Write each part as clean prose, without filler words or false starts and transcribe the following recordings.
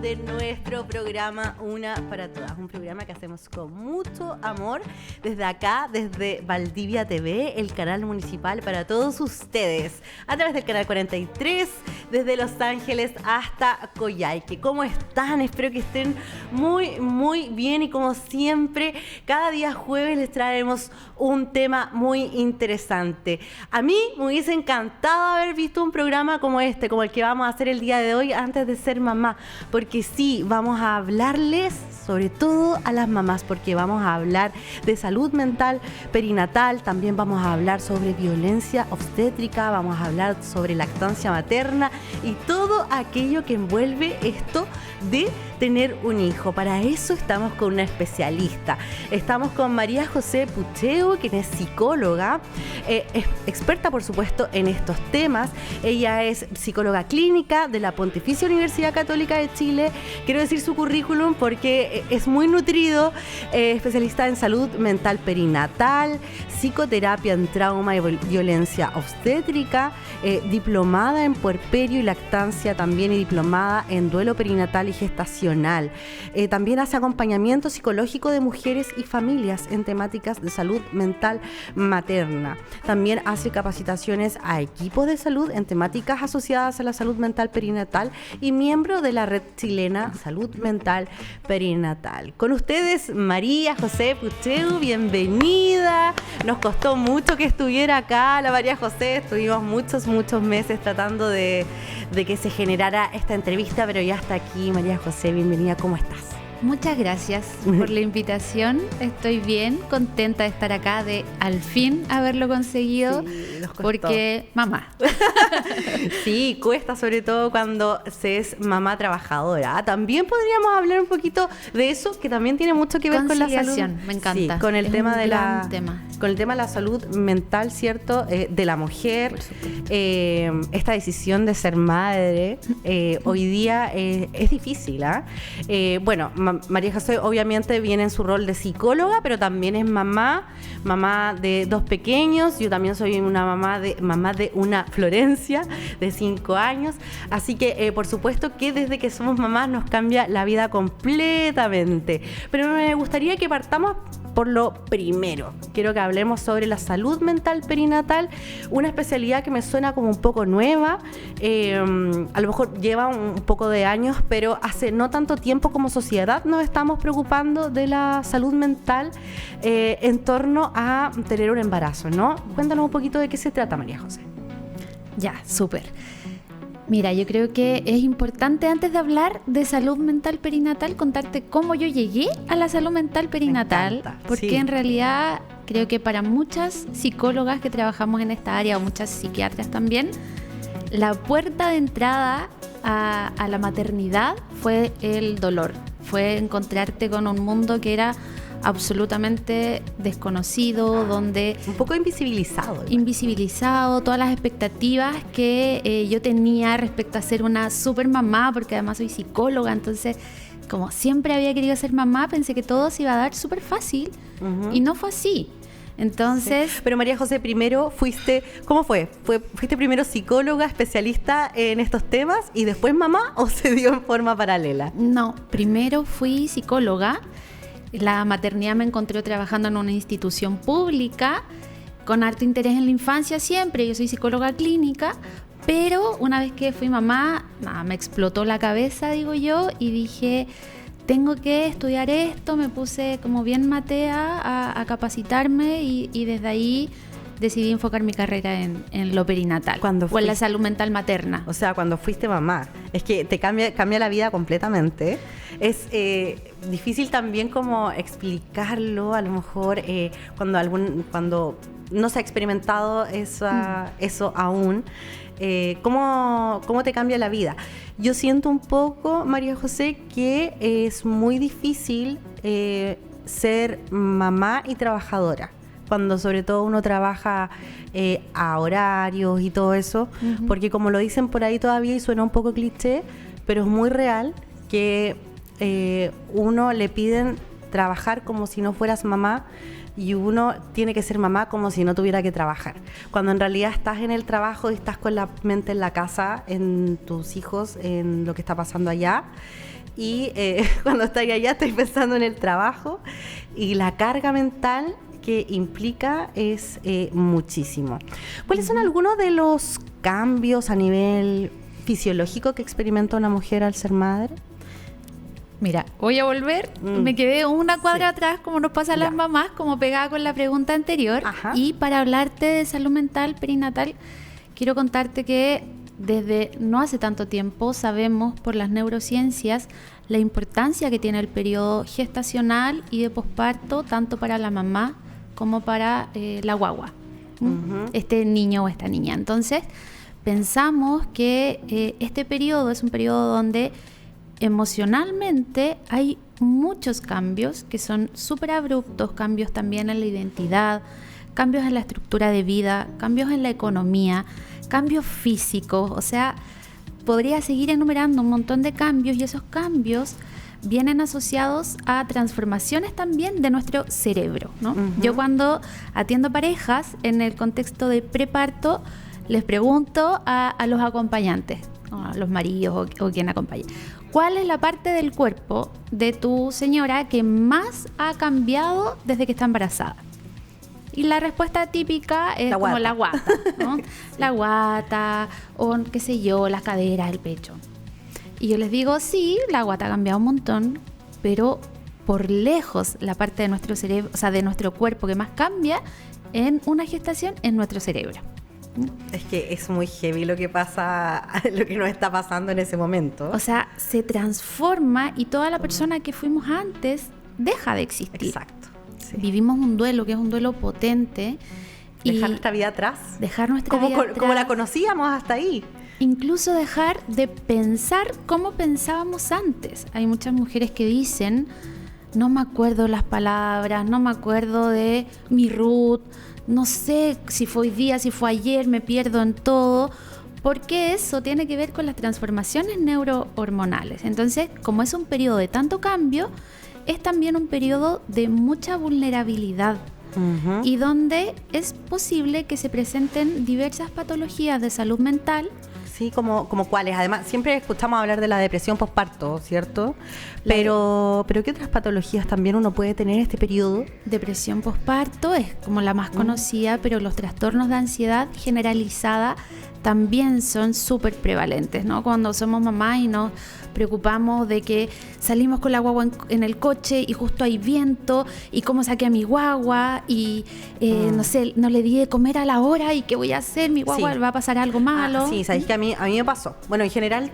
de nuestro programa Una para Todas, un programa que hacemos con mucho amor desde acá, desde Valdivia TV, el canal municipal para todos ustedes, a través del canal 43, desde Los Ángeles hasta Coyhaique. ¿Cómo están? Espero que estén muy bien y como siempre, cada día jueves les traemos un tema muy interesante. A mí me hubiese encantado haber visto un programa como este, como el que vamos a hacer el día de hoy antes de ser mamá, porque sí, vamos a hablarles sobre todo a las mamás, porque vamos a hablar de salud mental perinatal, también vamos a hablar sobre violencia obstétrica, vamos a hablar sobre lactancia materna y todo aquello que envuelve esto de tener un hijo. Para eso estamos con una especialista. Estamos con María José Pucheo, quien es psicóloga, es experta por supuesto en estos temas. Ella es psicóloga clínica de la Pontificia Universidad Católica de Chile. Quiero decir su currículum porque es muy nutrido, especialista en salud mental perinatal, psicoterapia en trauma y violencia obstétrica, diplomada en puerperio y lactancia también y diplomada en duelo perinatal y gestacional. También hace acompañamiento psicológico de mujeres y familias en temáticas de salud mental materna. También hace capacitaciones a equipos de salud en temáticas asociadas a la salud mental perinatal y miembro de la red chilena Salud Mental Perinatal. Con ustedes, María José Pucheo, bienvenida. Nos costó mucho que estuviera acá la María José, estuvimos muchos meses tratando de que se generara esta entrevista, pero ya está aquí. María José, bienvenida, ¿cómo estás? Muchas gracias por la invitación. Estoy bien, contenta de estar acá, de al fin haberlo conseguido, sí, porque mamá. Sí, cuesta sobre todo cuando se es mamá trabajadora. También podríamos hablar un poquito de eso, que también tiene mucho que ver con la salud. Me encanta. Sí, con el tema de tema. Con el tema de la salud mental, ¿cierto? De la mujer. Esta decisión de ser madre hoy día es difícil, ¿ah? Bueno, María José obviamente viene en su rol de psicóloga, pero también es mamá de dos pequeños. Yo también soy una mamá de una Florencia de 5 años. Así que por supuesto que desde que somos mamás nos cambia la vida completamente. Pero me gustaría que partamos por lo primero. Quiero que hablemos sobre la salud mental perinatal, una especialidad que me suena como un poco nueva, a lo mejor lleva un poco de años, pero hace no tanto tiempo como sociedad nos estamos preocupando de la salud mental en torno a tener un embarazo, ¿no? Cuéntanos un poquito de qué se trata, María José. Ya, súper. Mira, yo creo que es importante antes de hablar de salud mental perinatal contarte cómo yo llegué a la salud mental perinatal, porque sí, en realidad creo que para muchas psicólogas que trabajamos en esta área o muchas psiquiatras también, la puerta de entrada a la maternidad fue el dolor, fue encontrarte con un mundo que era absolutamente desconocido, donde un poco invisibilizado, todas las expectativas que yo tenía respecto a ser una super mamá, porque además soy psicóloga, entonces como siempre había querido ser mamá, pensé que todo se iba a dar súper fácil, y no fue así. Entonces, sí. Pero María José, primero ¿cómo fue? ¿Fuiste primero psicóloga, especialista en estos temas y después mamá, o se dio en forma paralela? No, primero fui psicóloga. La maternidad me encontré trabajando en una institución pública con harto interés en la infancia siempre. Yo soy psicóloga clínica, pero una vez que fui mamá, me explotó la cabeza, digo yo, y dije, tengo que estudiar esto. Me puse como bien matea a capacitarme y desde ahí decidí enfocar mi carrera en lo perinatal o en la salud mental materna. O sea, cuando fuiste mamá, es que te cambia la vida completamente. Es difícil también como explicarlo, a lo mejor cuando no se ha experimentado eso aún. ¿Cómo te cambia la vida? Yo siento un poco, María José, que es muy difícil ser mamá y trabajadora, cuando sobre todo uno trabaja a horarios y todo eso, porque como lo dicen por ahí todavía y suena un poco cliché, pero es muy real que uno le piden trabajar como si no fueras mamá y uno tiene que ser mamá como si no tuviera que trabajar, cuando en realidad estás en el trabajo y estás con la mente en la casa, en tus hijos, en lo que está pasando allá. y cuando estoy allá estoy pensando en el trabajo y la carga mental que implica es muchísimo. ¿Cuáles son algunos de los cambios a nivel fisiológico que experimenta una mujer al ser madre? Mira, voy a volver, me quedé una cuadra atrás, como nos pasa a las mamás, como pegada con la pregunta anterior. Ajá. Y para hablarte de salud mental perinatal, quiero contarte que desde no hace tanto tiempo sabemos por las neurociencias la importancia que tiene el periodo gestacional y de posparto, tanto para la mamá como para la guagua, este niño o esta niña. Entonces, pensamos que este periodo es un periodo donde emocionalmente hay muchos cambios que son súper abruptos, cambios también en la identidad, cambios en la estructura de vida, cambios en la economía, cambios físicos, o sea, podría seguir enumerando un montón de cambios y esos cambios vienen asociados a transformaciones también de nuestro cerebro, ¿no? Yo cuando atiendo parejas en el contexto de preparto, les pregunto a los acompañantes, a los maridos o quien acompañe, ¿cuál es la parte del cuerpo de tu señora que más ha cambiado desde que está embarazada? Y la respuesta típica es como la guata, ¿no? La guata, o qué sé yo, las caderas, el pecho. Y yo les digo, sí, la guata ha cambiado un montón, pero por lejos la parte de nuestro cerebro, o sea, de nuestro cuerpo que más cambia en una gestación es nuestro cerebro. Es que es muy heavy lo que pasa, lo que nos está pasando en ese momento. O sea, se transforma y toda la persona que fuimos antes deja de existir. Exacto. Sí. Vivimos un duelo que es un duelo potente. Dejar nuestra vida atrás. Dejar nuestra vida atrás. Como la conocíamos hasta ahí. Incluso dejar de pensar como pensábamos antes. Hay muchas mujeres que dicen, no me acuerdo las palabras, no me acuerdo de mi root, no sé si fue hoy día, si fue ayer, me pierdo en todo, porque eso tiene que ver con las transformaciones neurohormonales. Entonces, como es un periodo de tanto cambio, es también un periodo de mucha vulnerabilidad y donde es posible que se presenten diversas patologías de salud mental. Sí, como cuáles. Además, siempre escuchamos hablar de la depresión postparto, ¿cierto? Pero ¿qué otras patologías también uno puede tener en este periodo? Depresión postparto es como la más conocida, pero los trastornos de ansiedad generalizada también son súper prevalentes, ¿no? Cuando somos mamás y nos preocupamos de que salimos con la guagua en el coche y justo hay viento y cómo saqué a mi guagua y no sé, no le di de comer a la hora y qué voy a hacer, mi guagua va a pasar algo malo. Sí, sabes que a mí me pasó. Bueno, en general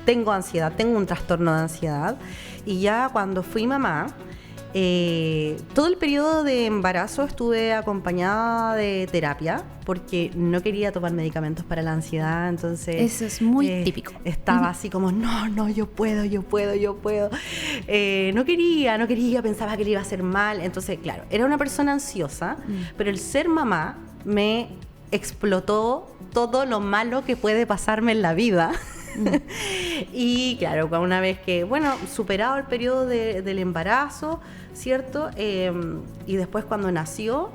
tengo ansiedad, tengo un trastorno de ansiedad y ya cuando fui mamá, todo el periodo de embarazo estuve acompañada de terapia porque no quería tomar medicamentos para la ansiedad, entonces eso es muy típico. Estaba así como no, yo puedo. No quería, pensaba que le iba a hacer mal, entonces claro, era una persona ansiosa, pero el ser mamá me explotó todo lo malo que puede pasarme en la vida. Y claro, una vez que, superado el periodo del embarazo, ¿cierto? Y después cuando nació,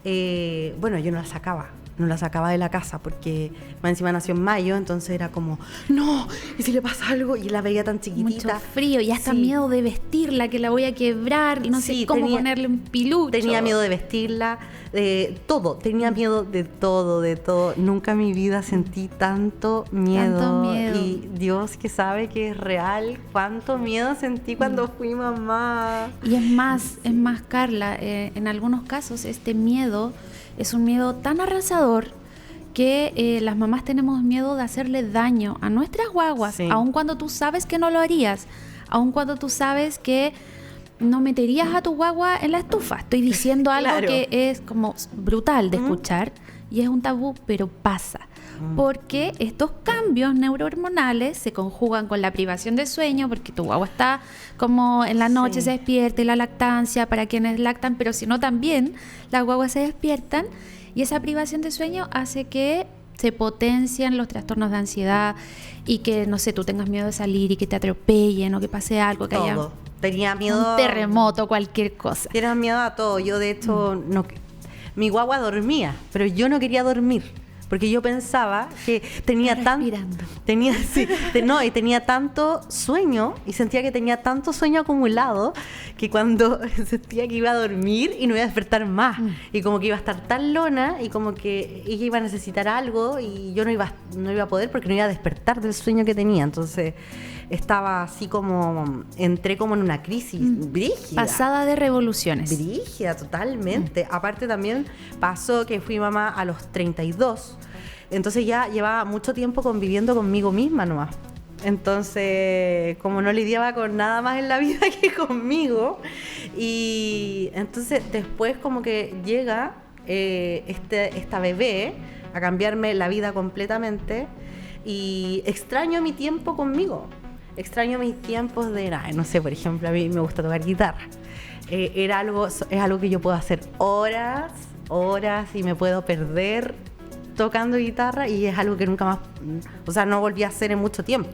yo no la sacaba de la casa porque más encima nació en mayo, entonces era como, no, ¿y si le pasa algo? Y la veía tan chiquitita. Mucho frío y hasta miedo de vestirla, que la voy a quebrar, no sé cómo ponerle un pilucho. Tenía miedo de vestirla, de todo, tenía miedo de todo. Nunca en mi vida sentí tanto miedo. Y Dios que sabe que es real, cuánto miedo sentí cuando fui mamá. Y es más, Carla, en algunos casos este miedo es un miedo tan arrasador que las mamás tenemos miedo de hacerle daño a nuestras guaguas, aun cuando tú sabes que no lo harías, aun cuando tú sabes que no meterías a tu guagua en la estufa. Estoy diciendo algo que es como brutal de escuchar y es un tabú, pero pasa. Porque estos cambios neurohormonales se conjugan con la privación de sueño, porque tu guagua está como en la noche se despierta y la lactancia para quienes lactan, pero si no también las guaguas se despiertan y esa privación de sueño hace que se potencian los trastornos de ansiedad y que, no sé, tú tengas miedo de salir y que te atropellen o que pase algo, que haya tenía miedo, un terremoto, cualquier cosa. Tenía miedo a todo. Yo de hecho mi guagua dormía, pero yo no quería dormir. porque yo pensaba que tenía tenía tanto sueño y sentía que tenía tanto sueño acumulado que cuando sentía que iba a dormir y no iba a despertar más y como que iba a estar tan lona y como que ella iba a necesitar algo y yo no iba a poder porque no iba a despertar del sueño que tenía. Entonces estaba así como, entré como en una crisis brígida. Pasada de revoluciones. Brígida, totalmente. Aparte también pasó que fui mamá a los 32, entonces ya llevaba mucho tiempo conviviendo conmigo misma nomás. Entonces, como no lidiaba con nada más en la vida que conmigo, y entonces después como que llega esta bebé a cambiarme la vida completamente y extraño mi tiempo conmigo. Extraño mis tiempos de, no sé, por ejemplo, a mí me gusta tocar guitarra. Es algo que yo puedo hacer horas y me puedo perder tocando guitarra y es algo que nunca más, o sea, no volví a hacer en mucho tiempo.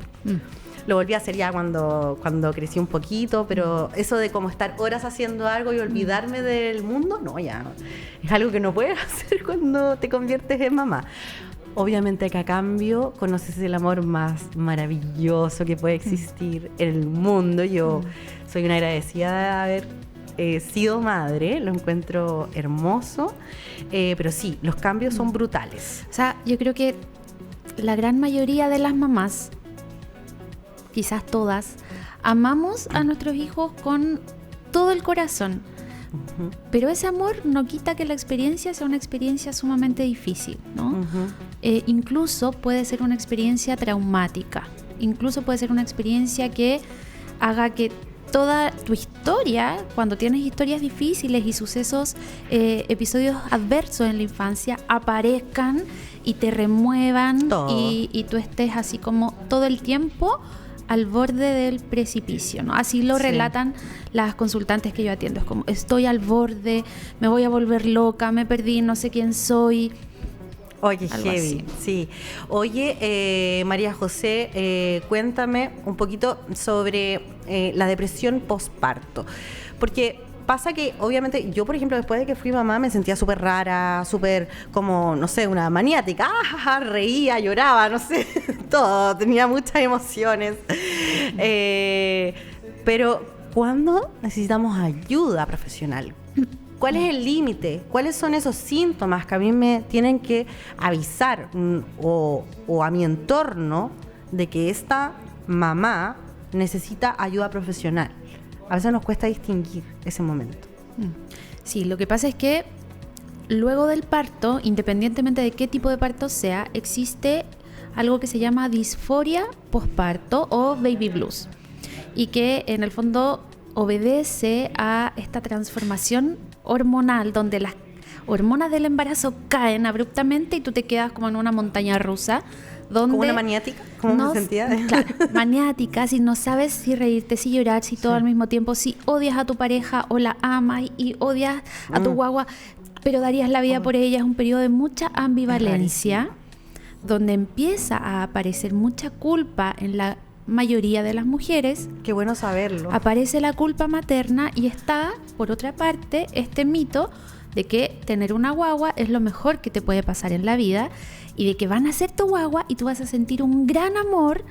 Lo volví a hacer ya cuando crecí un poquito, pero eso de como estar horas haciendo algo y olvidarme del mundo, no, ya es algo que no puedes hacer cuando te conviertes en mamá. Obviamente que a cambio conoces el amor más maravilloso que puede existir en el mundo. Yo soy una agradecida de haber sido madre, lo encuentro hermoso, pero sí, los cambios son brutales. O sea, yo creo que la gran mayoría de las mamás, quizás todas, amamos a nuestros hijos con todo el corazón. Pero ese amor no quita que la experiencia sea una experiencia sumamente difícil, ¿no? Incluso puede ser una experiencia traumática, incluso puede ser una experiencia que haga que toda tu historia, cuando tienes historias difíciles y sucesos, episodios adversos en la infancia, aparezcan y te remuevan y tú estés así como todo el tiempo al borde del precipicio, ¿no? Así lo relatan las consultantes que yo atiendo. Es como, estoy al borde, me voy a volver loca, me perdí, no sé quién soy. Oye, heavy, sí. Oye, María José, cuéntame un poquito sobre la depresión postparto. Porque pasa que, obviamente, yo, por ejemplo, después de que fui mamá, me sentía súper rara, súper como, no sé, una maniática. Reía, lloraba, no sé, todo. Tenía muchas emociones. Pero, ¿cuándo necesitamos ayuda profesional? ¿Cuál es el límite? ¿Cuáles son esos síntomas que a mí me tienen que avisar o a mi entorno de que esta mamá necesita ayuda profesional? A veces nos cuesta distinguir ese momento. Sí, lo que pasa es que luego del parto, independientemente de qué tipo de parto sea, existe algo que se llama disforia postparto o baby blues, y que en el fondo obedece a esta transformación hormonal donde las hormonas del embarazo caen abruptamente y tú te quedas como en una montaña rusa. Donde ¿como una maniática? ¿Cómo se sentía? Claro, maniática, si no sabes si reírte, si llorar, si todo al mismo tiempo, si odias a tu pareja o la amas y odias a tu guagua, pero darías la vida por ella. Es un periodo de mucha ambivalencia, donde empieza a aparecer mucha culpa en la mayoría de las mujeres. Qué bueno saberlo. Aparece la culpa materna y está, por otra parte, este mito de que tener una guagua es lo mejor que te puede pasar en la vida y de que van a ser tu guagua y tú vas a sentir un gran amor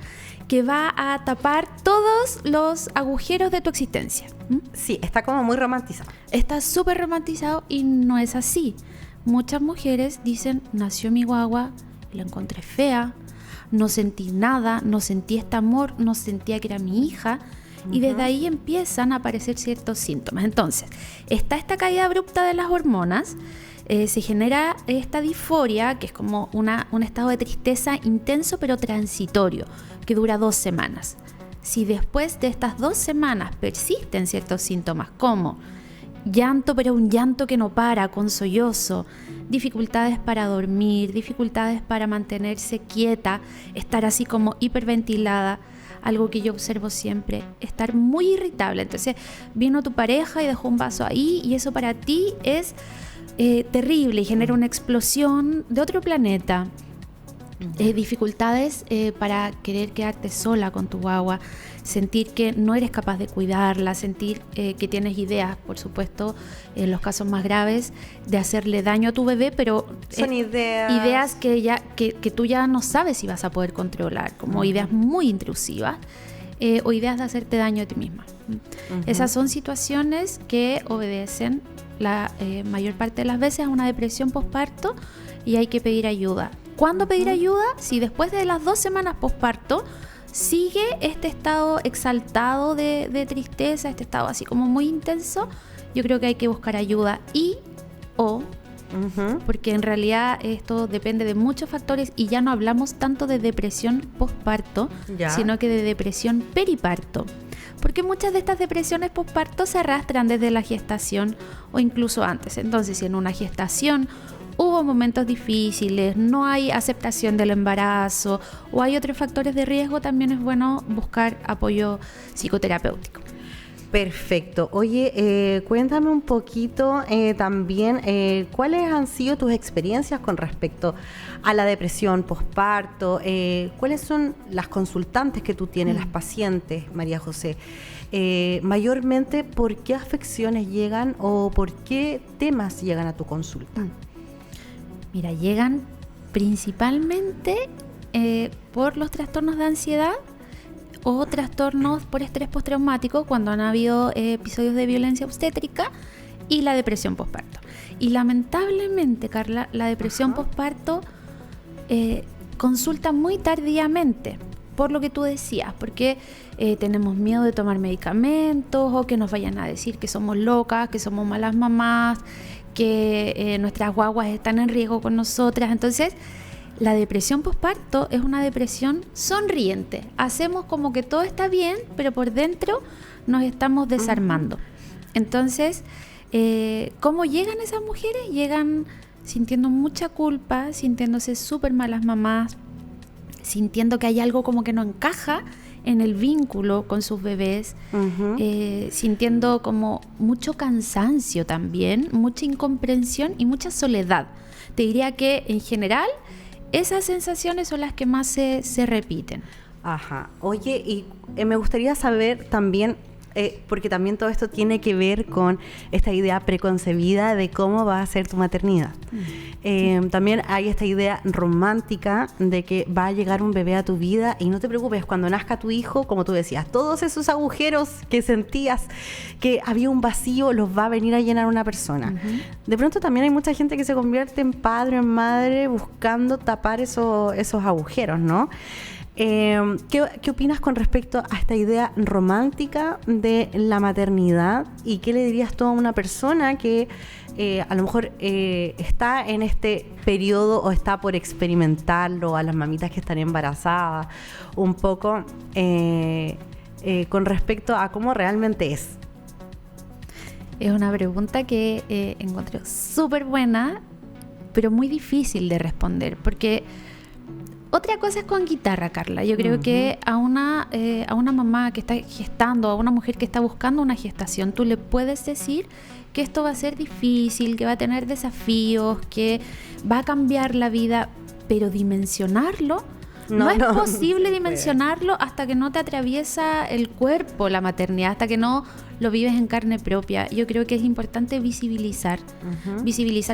que va a tapar todos los agujeros de tu existencia. Sí, está como muy romantizado. Está súper romantizado y no es así. Muchas mujeres dicen, nació mi guagua, la encontré fea, no sentí nada, no sentí este amor, no sentía que era mi hija. Y desde ahí empiezan a aparecer ciertos síntomas. Entonces, está esta caída abrupta de las hormonas, se genera esta disforia, que es como un estado de tristeza intenso pero transitorio, que dura 2 semanas. Si después de estas 2 semanas persisten ciertos síntomas como llanto, pero un llanto que no para, con sollozo, dificultades para dormir, dificultades para mantenerse quieta, estar así como hiperventilada, algo que yo observo siempre, estar muy irritable. Entonces vino tu pareja y dejó un vaso ahí y eso para ti es terrible y genera una explosión de otro planeta. dificultades para querer quedarte sola con tu guagua, sentir que no eres capaz de cuidarla, sentir que tienes ideas, por supuesto, en los casos más graves, de hacerle daño a tu bebé, pero son ideas que tú ya no sabes si vas a poder controlar, como ideas muy intrusivas o ideas de hacerte daño a ti misma. Esas son situaciones que obedecen la mayor parte de las veces a una depresión posparto y hay que pedir ayuda. ¿Cuándo pedir ayuda? Si después de las 2 semanas posparto sigue este estado exaltado de tristeza, este estado así como muy intenso, yo creo que hay que buscar ayuda porque en realidad esto depende de muchos factores y ya no hablamos tanto de depresión posparto, sino que de depresión periparto. Porque muchas de estas depresiones posparto se arrastran desde la gestación o incluso antes. Entonces, si en una gestación hubo momentos difíciles, no hay aceptación del embarazo o hay otros factores de riesgo, también es bueno buscar apoyo psicoterapéutico. Perfecto. Oye, cuéntame un poquito también cuáles han sido tus experiencias con respecto a la depresión posparto. ¿Cuáles son las consultantes que tú tienes, las pacientes, María José? Mayormente, ¿por qué afecciones llegan o por qué temas llegan a tu consulta? Mira, llegan principalmente por los trastornos de ansiedad o trastornos por estrés postraumático cuando han habido episodios de violencia obstétrica y la depresión posparto. Y lamentablemente, Carla, la depresión posparto consulta muy tardíamente, por lo que tú decías, porque tenemos miedo de tomar medicamentos o que nos vayan a decir que somos locas, que somos malas mamás, que nuestras guaguas están en riesgo con nosotras. Entonces, la depresión posparto es una depresión sonriente. Hacemos como que todo está bien, pero por dentro nos estamos desarmando. Entonces, ¿cómo llegan esas mujeres? Llegan sintiendo mucha culpa, sintiéndose súper malas mamás, sintiendo que hay algo como que no encaja en el vínculo con sus bebés, sintiendo como mucho cansancio también, mucha incomprensión y mucha soledad. Te diría que en general esas sensaciones son las que más se repiten. Ajá. Oye, y me gustaría saber también, porque también todo esto tiene que ver con esta idea preconcebida de cómo va a ser tu maternidad. También hay esta idea romántica de que va a llegar un bebé a tu vida y no te preocupes, cuando nazca tu hijo, como tú decías, todos esos agujeros que sentías que había un vacío los va a venir a llenar una persona. De pronto también hay mucha gente que se convierte en padre o en madre buscando tapar esos agujeros, ¿no? ¿Qué opinas con respecto a esta idea romántica de la maternidad? ¿Y qué le dirías tú a una persona que a lo mejor está en este periodo o está por experimentarlo, a las mamitas que están embarazadas, un poco con respecto a cómo realmente es? Es una pregunta que encontré súper buena, pero muy difícil de responder, porque otra cosa es con guitarra, Carla. Yo creo que a una mamá que está gestando, a una mujer que está buscando una gestación, tú le puedes decir que esto va a ser difícil, que va a tener desafíos, que va a cambiar la vida, pero dimensionarlo, no es posible dimensionarlo hasta que no te atraviesa el cuerpo la maternidad, hasta que no lo vives en carne propia. Yo creo que es importante visibilizar,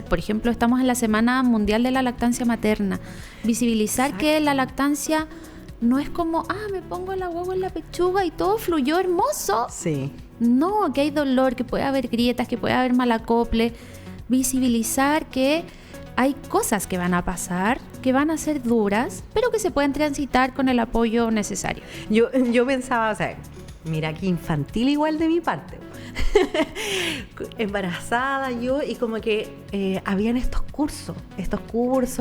por ejemplo, estamos en la Semana Mundial de la Lactancia Materna, visibilizar que la lactancia no es como, me pongo la guagua en la pechuga y todo fluyó hermoso. Sí. No, que hay dolor, que puede haber grietas, que puede haber mal acople. Visibilizar que hay cosas que van a pasar, que van a ser duras, pero que se pueden transitar con el apoyo necesario. Yo pensaba, o sea, mira qué infantil igual de mi parte. Embarazada yo, y como que habían estos cursos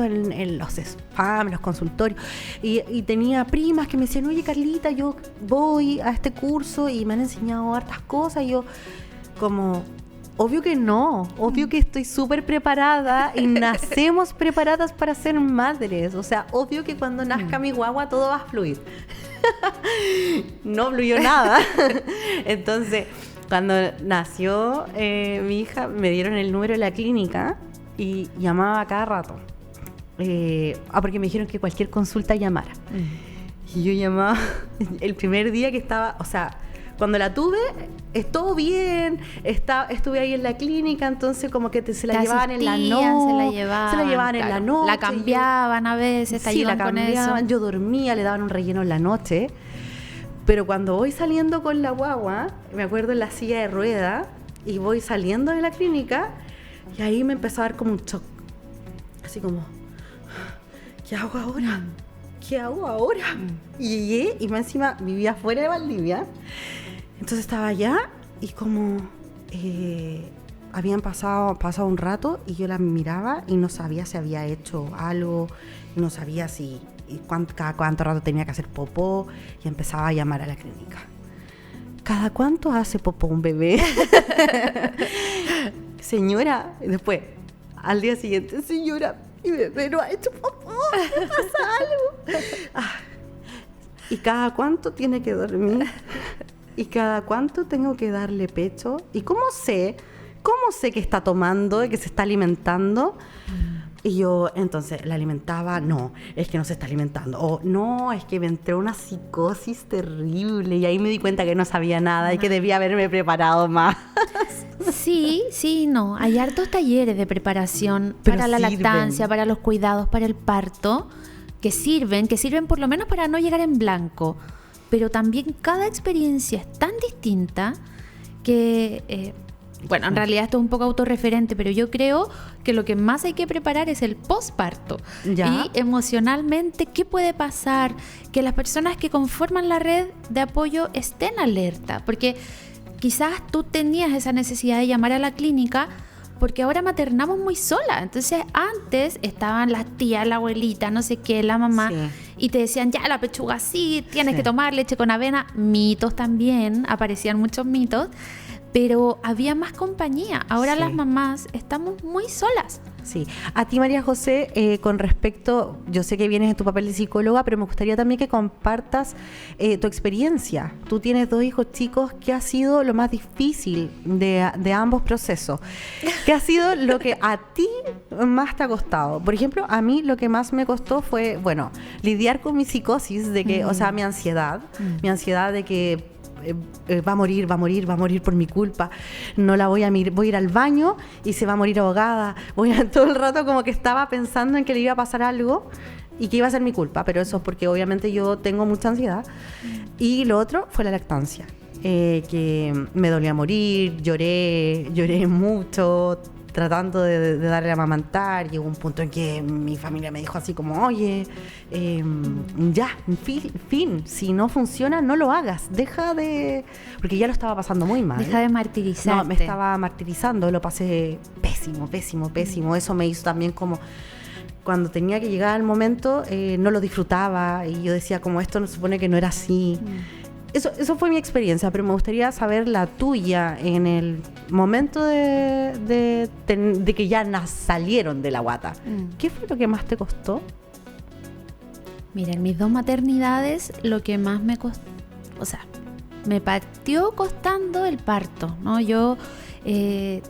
en los spam, los consultorios, y tenía primas que me decían, oye Carlita, yo voy a este curso y me han enseñado hartas cosas, y yo como, obvio que no, obvio que estoy súper preparada y nacemos preparadas para ser madres, o sea, obvio que cuando nazca mi guagua todo va a fluir. No fluyó nada. Entonces, cuando nació mi hija, me dieron el número de la clínica y llamaba cada rato. porque me dijeron que cualquier consulta llamara. Y yo llamaba el primer día que estaba, o sea, cuando la tuve, estuvo bien, estuve ahí en la clínica, entonces como que se la llevaban en la noche. Se la llevaban en la noche. La cambiaban a veces, te ayudan con eso. Yo dormía, le daban un relleno en la noche. Pero cuando voy saliendo con la guagua, me acuerdo en la silla de rueda, y voy saliendo de la clínica, y ahí me empezó a dar como un shock. Así como, ¿qué hago ahora? ¿Qué hago ahora? Y llegué, y más encima vivía fuera de Valdivia. Entonces estaba allá, y como habían pasado un rato, y yo la miraba, y no sabía si había hecho algo, no sabía si cada cuánto rato tenía que hacer popó, y empezaba a llamar a la clínica. ¿Cada cuánto hace popó un bebé? Señora, después, al día siguiente, señora, mi bebé no ha hecho popó, ¿me pasa algo? ¿Y cada cuánto tiene que dormir? ¿Y cada cuánto tengo que darle pecho? ¿Y cómo sé que está tomando y que se está alimentando? Y yo, entonces, ¿la alimentaba? No, es que no se está alimentando. O no, es que me entró una psicosis terrible, y ahí me di cuenta que no sabía nada y que debía haberme preparado más. Sí, no. Hay hartos talleres de preparación para la lactancia, para los cuidados, para el parto, que sirven por lo menos para no llegar en blanco. Pero también cada experiencia es tan distinta que... bueno, en realidad esto es un poco autorreferente, pero yo creo que lo que más hay que preparar es el posparto. Y emocionalmente, ¿qué puede pasar? Que las personas que conforman la red de apoyo estén alerta, porque quizás tú tenías esa necesidad de llamar a la clínica porque ahora maternamos muy sola. Entonces antes estaban las tías, la abuelita, no sé qué, la mamá, y te decían, ya la pechuga sí, tienes que tomar leche con avena. Mitos también, aparecían muchos mitos. Pero había más compañía. Ahora las mamás estamos muy solas. Sí. A ti, María José, con respecto, yo sé que vienes en tu papel de psicóloga, pero me gustaría también que compartas tu experiencia. Tú tienes 2 hijos chicos. ¿Qué ha sido lo más difícil de ambos procesos? ¿Qué ha sido lo que a ti más te ha costado? Por ejemplo, a mí lo que más me costó fue, bueno, lidiar con mi psicosis de que, o sea, mi ansiedad de que va a morir por mi culpa, no la voy a ir al baño y se va a morir ahogada, todo el rato como que estaba pensando en que le iba a pasar algo y que iba a ser mi culpa, pero eso es porque obviamente yo tengo mucha ansiedad. Y lo otro fue la lactancia, que me dolía morir, lloré mucho tratando de darle a amamantar. Llegó un punto en que mi familia me dijo así como, oye, ya, fin, si no funciona, no lo hagas, porque ya lo estaba pasando muy mal. Deja de martirizarte. No, me estaba martirizando, lo pasé pésimo. Eso me hizo también como, cuando tenía que llegar el momento, no lo disfrutaba, y yo decía como, esto no se supone que no era así. Eso fue mi experiencia, pero me gustaría saber la tuya en el momento de que ya salieron de la guata. ¿Qué fue lo que más te costó? Mira, en mis 2 maternidades lo que más me costó, o sea, me partió costando el parto, ¿no? Yo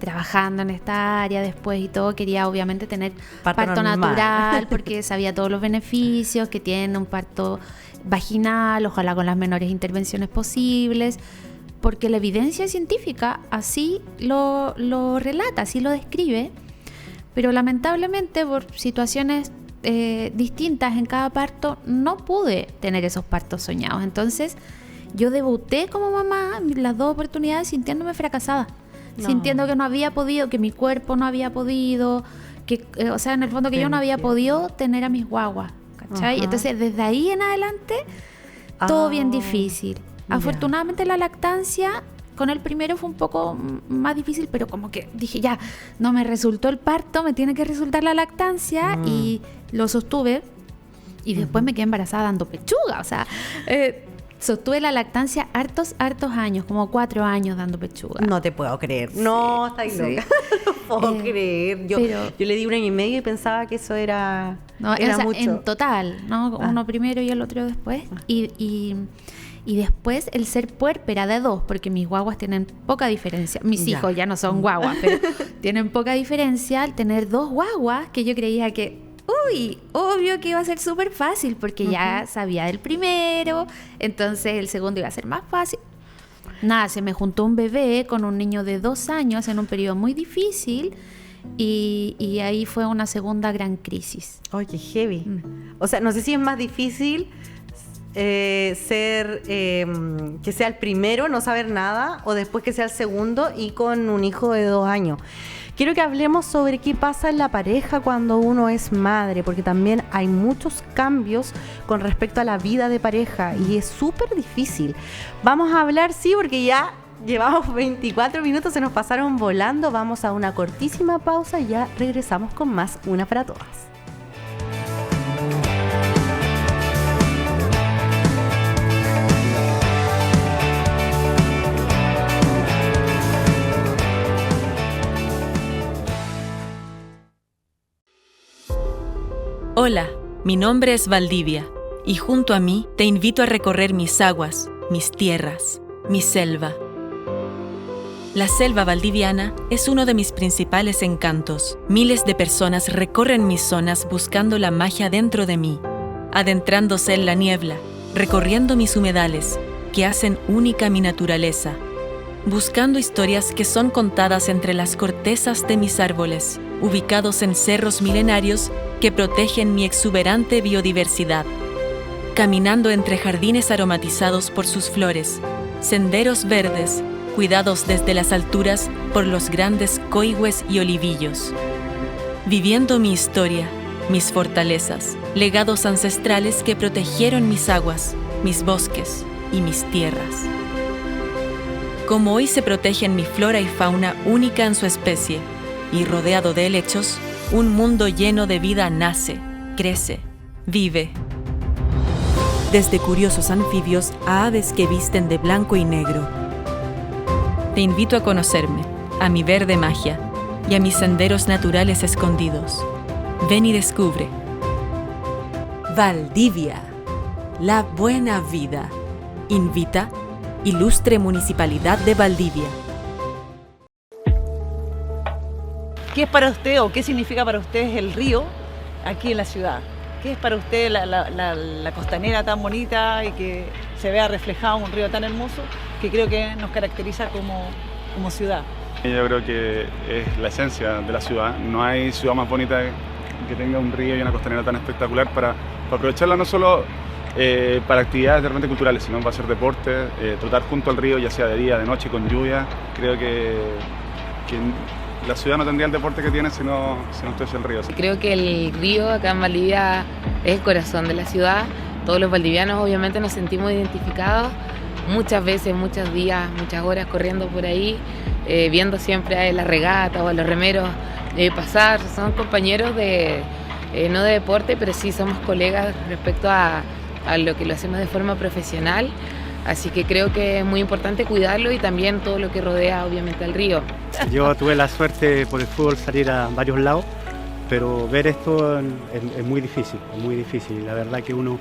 trabajando en esta área después y todo, quería obviamente tener parto natural porque sabía todos los beneficios que tiene un parto vaginal, ojalá con las menores intervenciones posibles, porque la evidencia científica así lo relata, así lo describe, pero lamentablemente por situaciones distintas en cada parto no pude tener esos partos soñados. Entonces yo debuté como mamá las 2 oportunidades sintiéndome fracasada, sintiendo que no había podido, que mi cuerpo no había podido, que o sea, en el fondo que yo no había podido tener a mis guaguas, ¿cachai? Entonces desde ahí en adelante todo bien difícil. Afortunadamente la lactancia con el primero fue un poco más difícil, pero como que dije, ya, no me resultó el parto, me tiene que resultar la lactancia, y lo sostuve, y después me quedé embarazada dando pechuga, o sea, sostuve la lactancia hartos años, como 4 años dando pechuga. No te puedo creer. Sí, no, está loca. No puedo creer. Yo le di 1 año y medio y pensaba que eso era mucho. En total, ¿no? Uno primero y el otro después. Y después el ser puérpera de 2, porque mis guaguas tienen poca diferencia. Mis hijos ya no son guaguas, pero tienen poca diferencia. Al tener 2 guaguas, que yo creía que Uy, obvio que iba a ser súper fácil porque ya sabía del primero, entonces el segundo iba a ser más fácil. Nada, se me juntó un bebé con un niño de 2 años en un periodo muy difícil y ahí fue una segunda gran crisis. ¡Ay, qué heavy! O sea, no sé si es más difícil que sea el primero, no saber nada, o después que sea el segundo y con un hijo de 2 años. Quiero que hablemos sobre qué pasa en la pareja cuando uno es madre, porque también hay muchos cambios con respecto a la vida de pareja y es súper difícil. Vamos a hablar, sí, porque ya llevamos 24 minutos, se nos pasaron volando. Vamos a una cortísima pausa y ya regresamos con más Una para Todas. Hola, mi nombre es Valdivia y junto a mí te invito a recorrer mis aguas, mis tierras, mi selva. La selva valdiviana es uno de mis principales encantos. Miles de personas recorren mis zonas buscando la magia dentro de mí, adentrándose en la niebla, recorriendo mis humedales, que hacen única mi naturaleza, buscando historias que son contadas entre las cortezas de mis árboles, ubicados en cerros milenarios que protegen mi exuberante biodiversidad, caminando entre jardines aromatizados por sus flores, senderos verdes, cuidados desde las alturas por los grandes coigües y olivillos, viviendo mi historia, mis fortalezas, legados ancestrales que protegieron mis aguas, mis bosques y mis tierras. Como hoy se protegen mi flora y fauna única en su especie, y rodeado de helechos, un mundo lleno de vida nace, crece, vive. Desde curiosos anfibios a aves que visten de blanco y negro. Te invito a conocerme, a mi verde magia y a mis senderos naturales escondidos. Ven y descubre. Valdivia, la buena vida. Invita Ilustre Municipalidad de Valdivia. ¿Qué es para usted o qué significa para usted el río aquí en la ciudad? ¿Qué es para usted la costanera tan bonita y que se vea reflejado un río tan hermoso que creo que nos caracteriza como ciudad? Yo creo que es la esencia de la ciudad. No hay ciudad más bonita que tenga un río y una costanera tan espectacular para aprovecharla no solo para actividades de repente culturales, sino para hacer deporte, trotar junto al río, ya sea de día, de noche, con lluvia. Creo que la ciudad no tendría el deporte que tiene si no estuviese el río. Creo que el río acá en Valdivia es el corazón de la ciudad. Todos los valdivianos obviamente nos sentimos identificados muchas veces, muchos días, muchas horas corriendo por ahí, viendo siempre a las regatas o a los remeros pasar. Son compañeros no de deporte, pero sí somos colegas respecto a lo que lo hacemos de forma profesional. Así que creo que es muy importante cuidarlo y también todo lo que rodea obviamente al río. Yo tuve la suerte por el fútbol salir a varios lados, pero ver esto es muy difícil. La verdad que uno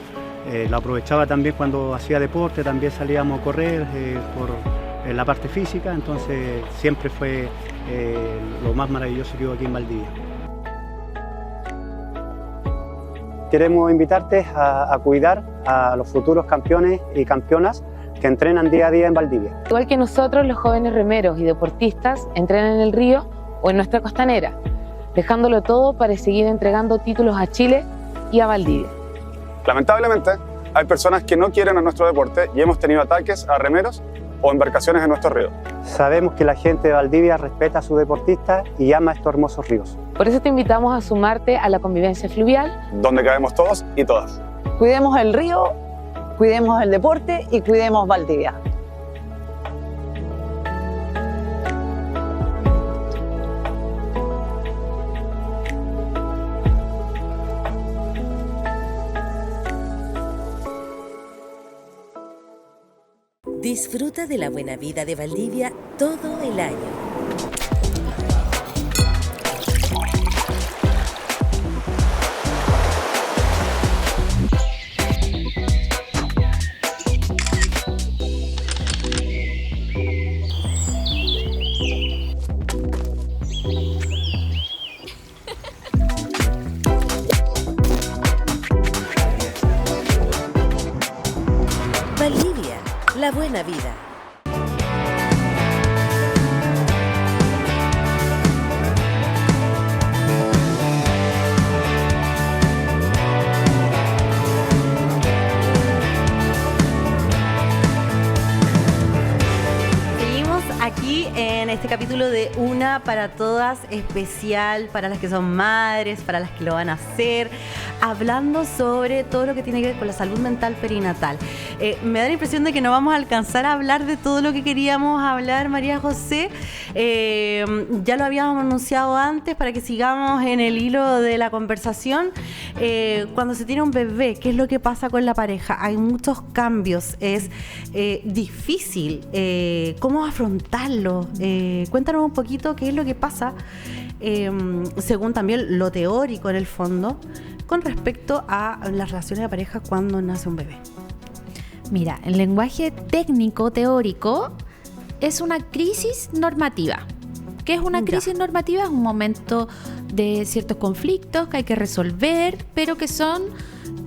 lo aprovechaba también cuando hacía deporte, también salíamos a correr por la parte física, entonces siempre fue lo más maravilloso que hubo aquí en Valdivia. Queremos invitarte a cuidar a los futuros campeones y campeonas que entrenan día a día en Valdivia. Igual que nosotros, los jóvenes remeros y deportistas entrenan en el río o en nuestra costanera, dejándolo todo para seguir entregando títulos a Chile y a Valdivia. Lamentablemente, hay personas que no quieren a nuestro deporte y hemos tenido ataques a remeros o embarcaciones en nuestro río. Sabemos que la gente de Valdivia respeta a sus deportistas y ama estos hermosos ríos. Por eso te invitamos a sumarte a la convivencia fluvial, Donde cabemos todos y todas. Cuidemos el río, cuidemos el deporte y cuidemos Valdivia. Disfruta de la buena vida de Valdivia todo el año. La buena vida. Aquí en este capítulo de Una para Todas, especial para las que son madres, para las que lo van a hacer, hablando sobre todo lo que tiene que ver con la salud mental perinatal. Me da la impresión de que no vamos a alcanzar a hablar de todo lo que queríamos hablar, María José. Ya lo habíamos anunciado antes para que sigamos en el hilo de la conversación. Cuando se tiene un bebé, ¿qué es lo que pasa con la pareja? Hay muchos cambios, es difícil. ¿Cómo afrontarlo? Cuéntanos un poquito qué es lo que pasa, según también lo teórico en el fondo, con respecto a las relaciones de pareja cuando nace un bebé. Mira, el lenguaje técnico, teórico, es una crisis normativa. ¿Qué es una crisis normativa? Es un momento de ciertos conflictos que hay que resolver, pero que son,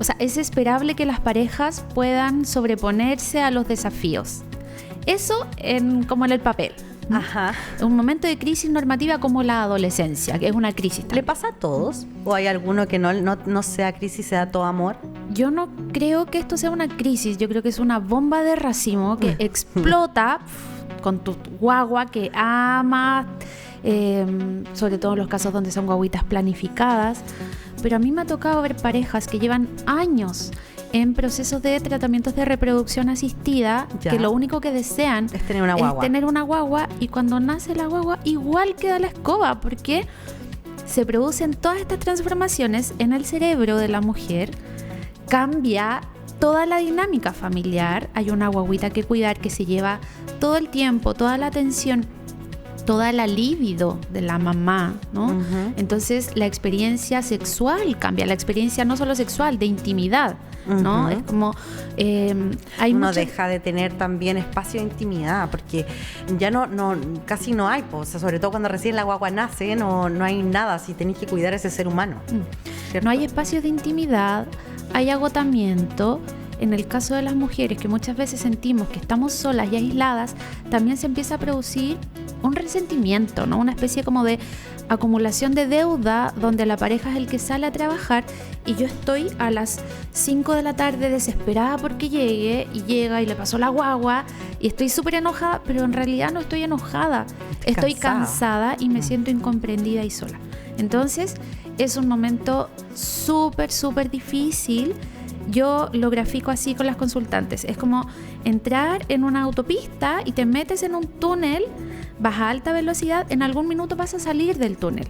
o sea, es esperable que las parejas puedan sobreponerse a los desafíos. Eso como en el papel. Ajá. Un momento de crisis normativa como la adolescencia, que es una crisis también. ¿Le pasa a todos? ¿O hay alguno que no sea crisis, sea todo amor? Yo no creo que esto sea una crisis. Yo creo que es una bomba de racimo que explota con tu guagua que amas, sobre todo en los casos donde son guaguitas planificadas. Pero a mí me ha tocado ver parejas que llevan años en procesos de tratamientos de reproducción asistida, que lo único que desean es tener una guagua, y cuando nace la guagua igual queda la escoba, porque se producen todas estas transformaciones en el cerebro de la mujer, cambia toda la dinámica familiar, hay una guaguita que cuidar que se lleva todo el tiempo, toda la atención, toda la libido de la mamá, ¿no? Uh-huh. Entonces la experiencia sexual cambia, la experiencia no solo sexual, de intimidad, ¿no? Uh-huh. Es como uno deja de tener también espacio de intimidad, porque ya casi no hay, o sea, sobre todo cuando recién la guagua nace, no hay nada, si tenés que cuidar a ese ser humano. No hay espacios de intimidad, hay agotamiento. En el caso de las mujeres, que muchas veces sentimos que estamos solas y aisladas, también se empieza a producir un resentimiento, ¿no? Una especie como de acumulación de deuda, donde la pareja es el que sale a trabajar y yo estoy a las 5 de la tarde desesperada porque llegue, y llega y le pasó la guagua y estoy súper enojada, pero en realidad no estoy enojada, estoy cansada y me siento incomprendida y sola. Entonces es un momento súper, súper difícil. Yo lo grafico así con las consultantes. Es como entrar en una autopista y te metes en un túnel, vas a alta velocidad, en algún minuto vas a salir del túnel.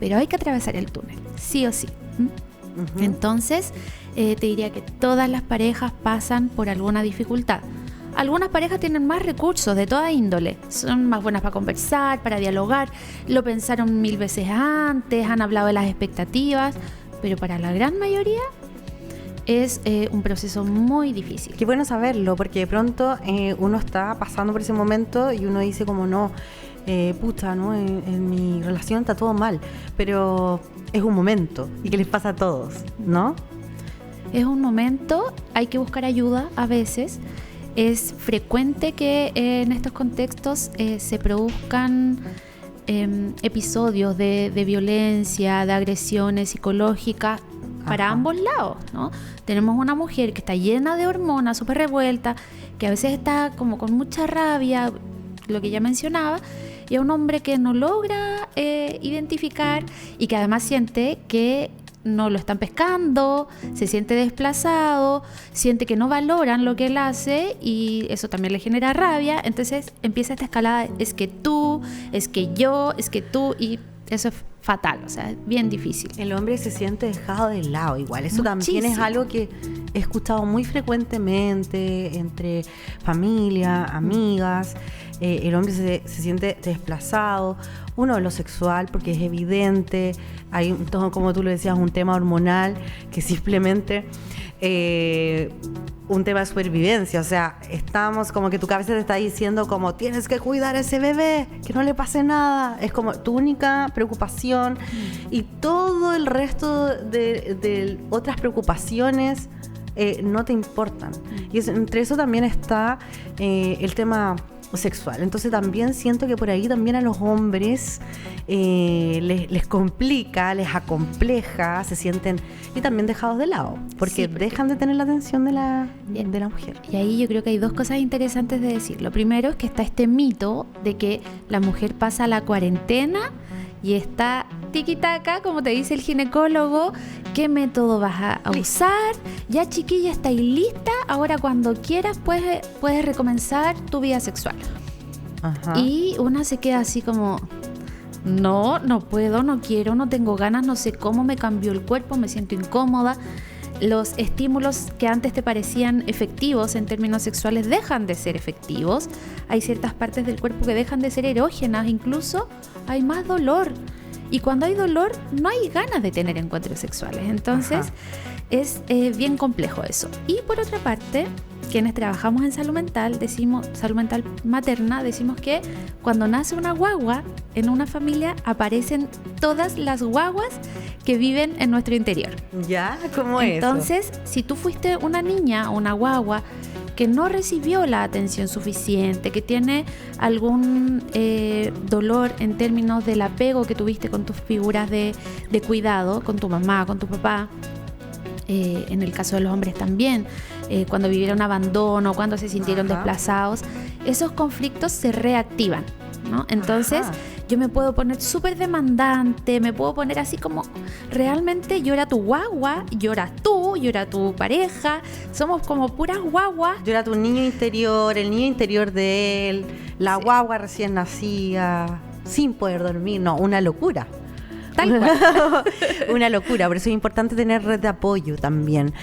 Pero hay que atravesar el túnel, sí o sí. Uh-huh. Entonces, te diría que todas las parejas pasan por alguna dificultad. Algunas parejas tienen más recursos de toda índole, son más buenas para conversar, para dialogar, lo pensaron 1000 veces antes, han hablado de las expectativas, pero para la gran mayoría es un proceso muy difícil. Qué bueno saberlo, porque de pronto uno está pasando por ese momento y uno dice como no, pucha, ¿no? En mi relación está todo mal, pero es un momento y que les pasa a todos, ¿no? Es un momento, hay que buscar ayuda a veces. Es frecuente que en estos contextos se produzcan episodios de violencia, de agresiones psicológicas para ambos lados, ¿no? Tenemos una mujer que está llena de hormonas, súper revuelta, que a veces está como con mucha rabia, lo que ya mencionaba, y a un hombre que no logra identificar y que además siente que no lo están pescando, se siente desplazado, siente que no valoran lo que él hace y eso también le genera rabia. Entonces empieza esta escalada, es que tú, es que yo, es que tú, y eso es fatal, o sea, es bien difícil. El hombre se siente dejado de lado igual, eso también es algo que he escuchado muy frecuentemente entre familia, amigas. El hombre se siente desplazado, uno de lo sexual, porque es evidente, hay todo, como tú lo decías, un tema hormonal que simplemente un tema de supervivencia, o sea, estamos como que tu cabeza te está diciendo como tienes que cuidar a ese bebé, que no le pase nada, es como tu única preocupación y todo el resto de otras preocupaciones no te importan. Y entre eso también está el tema sexual. Entonces también siento que por ahí también a los hombres les complica, les acompleja, se sienten y también dejados de lado, porque dejan de tener la atención de la mujer. Y ahí yo creo que hay dos cosas interesantes de decir. Lo primero es que está este mito de que la mujer pasa la cuarentena y está tiquitaca, como te dice el ginecólogo, qué método vas a usar, ya chiquilla, estáis lista, ahora cuando quieras puedes recomenzar tu vida sexual. Ajá. Y una se queda así como, no puedo, no quiero, no tengo ganas, no sé cómo me cambió el cuerpo, me siento incómoda. Los estímulos que antes te parecían efectivos en términos sexuales dejan de ser efectivos. Hay ciertas partes del cuerpo que dejan de ser erógenas, incluso hay más dolor. Y cuando hay dolor, no hay ganas de tener encuentros sexuales. Entonces, es bien complejo eso. Y por otra parte, quienes trabajamos en salud mental materna, decimos que cuando nace una guagua, en una familia aparecen todas las guaguas que viven en nuestro interior. ¿Ya? ¿Cómo es eso? Entonces, si tú fuiste una niña o una guagua que no recibió la atención suficiente, que tiene algún dolor en términos del apego que tuviste con tus figuras de cuidado, con tu mamá, con tu papá, en el caso de los hombres también, cuando vivieron abandono, cuando se sintieron desplazados, esos conflictos se reactivan, ¿no? Entonces, yo me puedo poner súper demandante, me puedo poner así como, realmente yo era tu guagua, yo era tú, yo era tu pareja, somos como puras guaguas. Yo era tu niño interior, el niño interior de él, la guagua recién nacida, sin poder dormir, no, una locura. Tal cual. Una locura, por eso es importante tener red de apoyo también.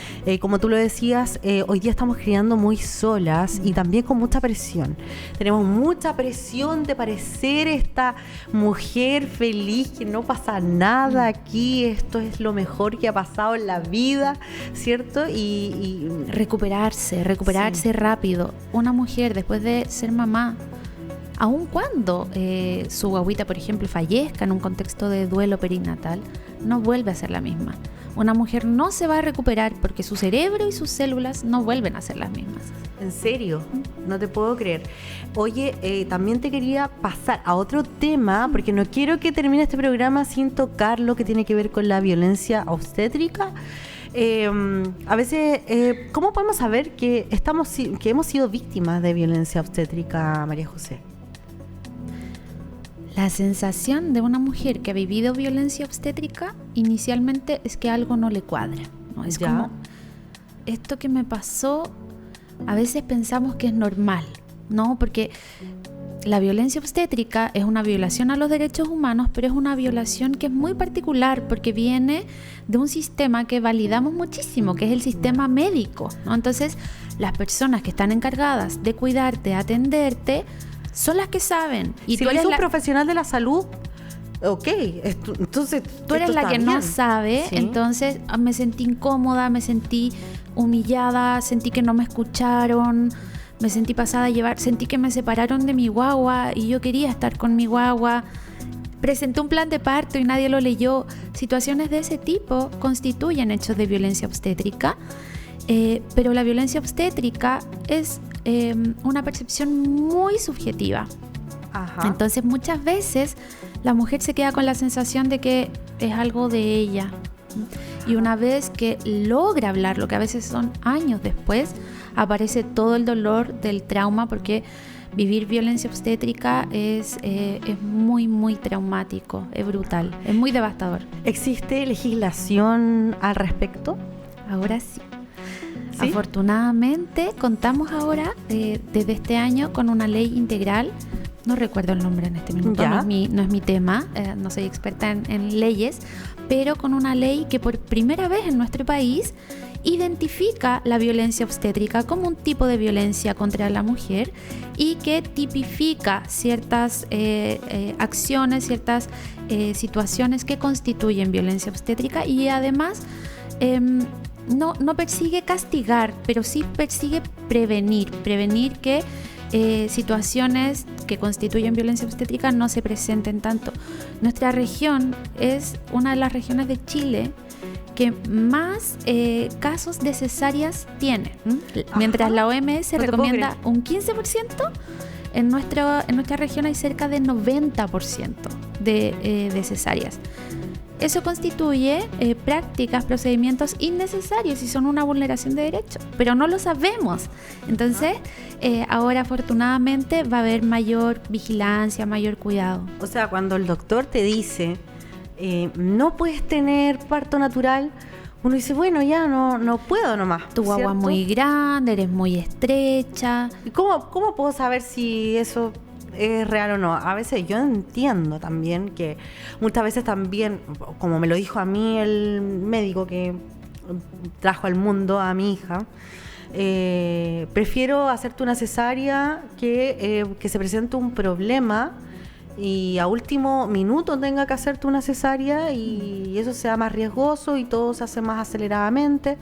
Como tú lo decías, hoy día estamos criando muy solas y también con mucha presión. Tenemos mucha presión de parecer esta mujer feliz, que no pasa nada aquí, esto es lo mejor que ha pasado en la vida, ¿cierto? Y recuperarse rápido. Una mujer después de ser mamá, aun cuando su guaguita, por ejemplo, fallezca en un contexto de duelo perinatal, no vuelve a ser la misma. Una mujer no se va a recuperar porque su cerebro y sus células no vuelven a ser las mismas. ¿En serio? No te puedo creer. Oye, también te quería pasar a otro tema, porque no quiero que termine este programa sin tocar lo que tiene que ver con la violencia obstétrica. A veces, ¿cómo podemos saber que hemos sido víctimas de violencia obstétrica, María José? La sensación de una mujer que ha vivido violencia obstétrica inicialmente es que algo no le cuadra, ¿no? Es como, esto que me pasó, a veces pensamos que es normal, ¿no? Porque la violencia obstétrica es una violación a los derechos humanos, pero es una violación que es muy particular porque viene de un sistema que validamos muchísimo, que es el sistema médico, ¿no? Entonces, las personas que están encargadas de cuidarte, atenderte, son las que saben. Y si tú eres un profesional de la salud, entonces tú eres la que no sabe. ¿Sí? Entonces me sentí incómoda, me sentí humillada, sentí que no me escucharon, me sentí pasada a llevar, sentí que me separaron de mi guagua y yo quería estar con mi guagua. Presenté un plan de parto y nadie lo leyó. Situaciones de ese tipo constituyen hechos de violencia obstétrica, pero la violencia obstétrica es una percepción muy subjetiva. Ajá. Entonces muchas veces la mujer se queda con la sensación de que es algo de ella, y una vez que logra hablar, lo que a veces son años después, aparece todo el dolor del trauma, porque vivir violencia obstétrica es muy, muy traumático, es brutal, es muy devastador. ¿Existe legislación al respecto? Ahora sí. ¿Sí? Afortunadamente contamos ahora desde este año con una ley integral. No recuerdo el nombre en este minuto, no es mi tema, no soy experta en leyes, pero con una ley que por primera vez en nuestro país identifica la violencia obstétrica como un tipo de violencia contra la mujer y que tipifica ciertas acciones, ciertas situaciones que constituyen violencia obstétrica, y además no persigue castigar, pero sí persigue prevenir que situaciones que constituyen violencia obstétrica no se presenten tanto. Nuestra región es una de las regiones de Chile que más casos de cesáreas tiene. Mientras la OMS recomienda un 15%, en nuestra región hay cerca de 90% de cesáreas. Eso constituye prácticas, procedimientos innecesarios y son una vulneración de derechos, pero no lo sabemos. Entonces, ahora afortunadamente va a haber mayor vigilancia, mayor cuidado. O sea, cuando el doctor te dice, no puedes tener parto natural, uno dice, bueno, ya no puedo nomás. Tu guagua es muy grande, eres muy estrecha. ¿Y cómo puedo saber si eso es real o no? A veces yo entiendo también que muchas veces también, como me lo dijo a mí el médico que trajo al mundo a mi hija, prefiero hacerte una cesárea que se presente un problema y a último minuto tenga que hacerte una cesárea y eso sea más riesgoso y todo se hace más aceleradamente.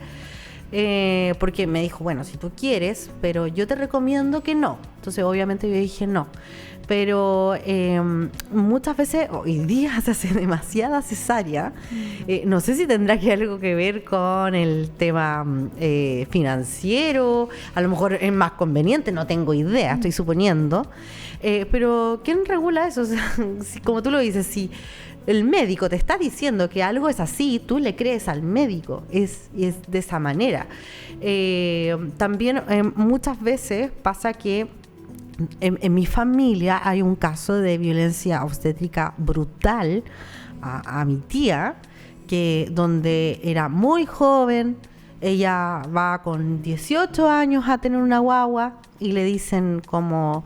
Porque me dijo, bueno, si tú quieres, pero yo te recomiendo que no. Entonces obviamente yo dije no. Pero muchas veces, hoy día se hace demasiada cesárea. No sé si tendrá algo que ver con el tema financiero. A lo mejor es más conveniente, no tengo idea, estoy suponiendo. Pero ¿quién regula eso? O sea, como tú lo dices, si el médico te está diciendo que algo es así, tú le crees al médico, es de esa manera. También muchas veces pasa que en mi familia hay un caso de violencia obstétrica brutal a mi tía, donde era muy joven, ella va con 18 años a tener una guagua y le dicen como,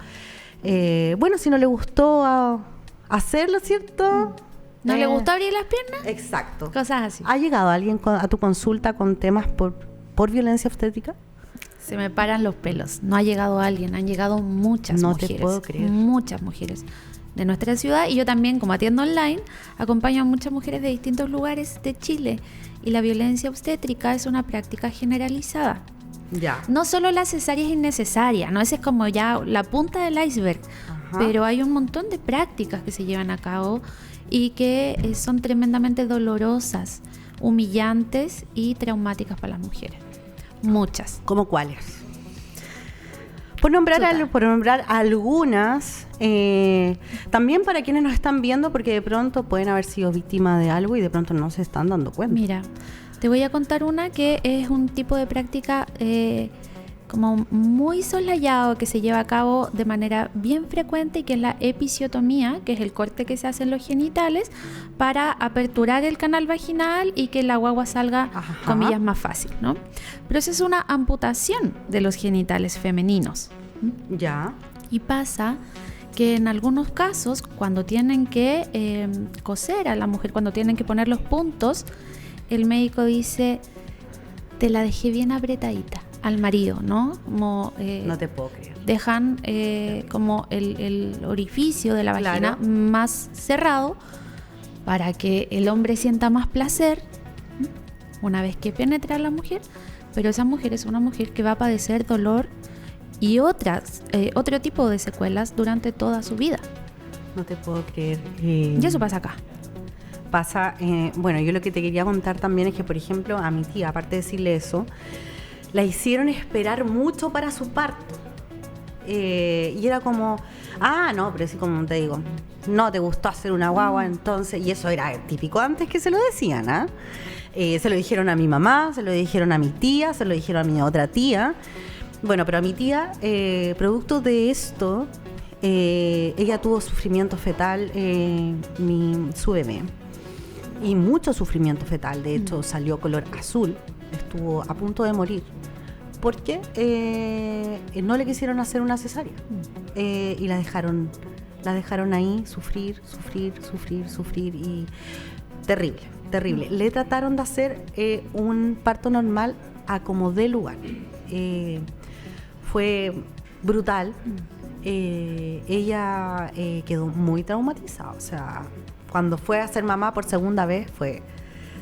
bueno, si no le gustó hacerlo, ¿cierto? ¿No le gustó abrir las piernas? Exacto. Cosas así. ¿Ha llegado alguien a tu consulta con temas por violencia obstétrica? Se me paran los pelos. No ha llegado alguien, han llegado muchas mujeres. No te puedo creer. Muchas mujeres de nuestra ciudad. Y yo también, como atiendo online, acompaño a muchas mujeres de distintos lugares de Chile. Y la violencia obstétrica es una práctica generalizada. Ya. No solo la cesárea es innecesaria, ¿no? Esa es como ya la punta del iceberg. Ajá. Pero hay un montón de prácticas que se llevan a cabo y que son tremendamente dolorosas, humillantes y traumáticas para las mujeres. Muchas. ¿Cómo cuáles? Por nombrar algunas, también para quienes nos están viendo, porque de pronto pueden haber sido víctimas de algo y de pronto no se están dando cuenta. Mira, te voy a contar una que es un tipo de práctica como muy soslayado que se lleva a cabo de manera bien frecuente y que es la episiotomía, que es el corte que se hace en los genitales para aperturar el canal vaginal y que la guagua salga, comillas, más fácil, ¿no? Pero eso es una amputación de los genitales femeninos. Ya. Y pasa que en algunos casos, cuando tienen que coser a la mujer, cuando tienen que poner los puntos, el médico dice, te la dejé bien apretadita. Al marido, ¿no? Como, no te puedo creer. Dejan como el orificio de la vagina más cerrado para que el hombre sienta más placer una vez que penetra a la mujer, pero esa mujer es una mujer que va a padecer dolor y otro tipo de secuelas durante toda su vida. No te puedo creer. Y eso pasa acá. Pasa, bueno, yo lo que te quería contar también es que, por ejemplo, a mi tía, aparte de decirle eso, la hicieron esperar mucho para su parto. Y era como, no, pero sí, como te digo, no te gustó hacer una guagua, entonces, y eso era típico antes que se lo decían, se lo dijeron a mi mamá, se lo dijeron a mi tía, se lo dijeron a mi otra tía. Bueno, pero a mi tía, producto de esto, ella tuvo sufrimiento fetal, su bebé, y mucho sufrimiento fetal. De hecho, salió color azul, estuvo a punto de morir porque no le quisieron hacer una cesárea y la dejaron ahí sufrir y terrible. Le trataron de hacer un parto normal a como dé lugar. Fue brutal. Ella quedó muy traumatizada. O sea, cuando fue a ser mamá por segunda vez fue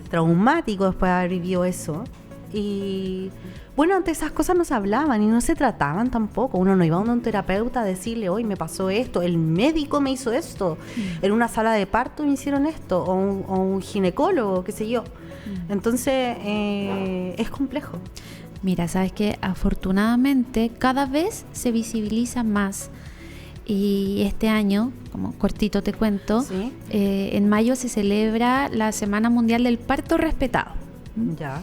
traumático después de haber vivido eso. y bueno, antes esas cosas no se hablaban y no se trataban tampoco. Uno no iba a un terapeuta a decirle, hoy me pasó esto, el médico me hizo esto, en una sala de parto me hicieron esto, o un ginecólogo, qué sé yo. Entonces es complejo. Mira, sabes que afortunadamente cada vez se visibiliza más. Y este año, como cortito te cuento, ¿Sí? En mayo se celebra la Semana Mundial del Parto Respetado. Ya.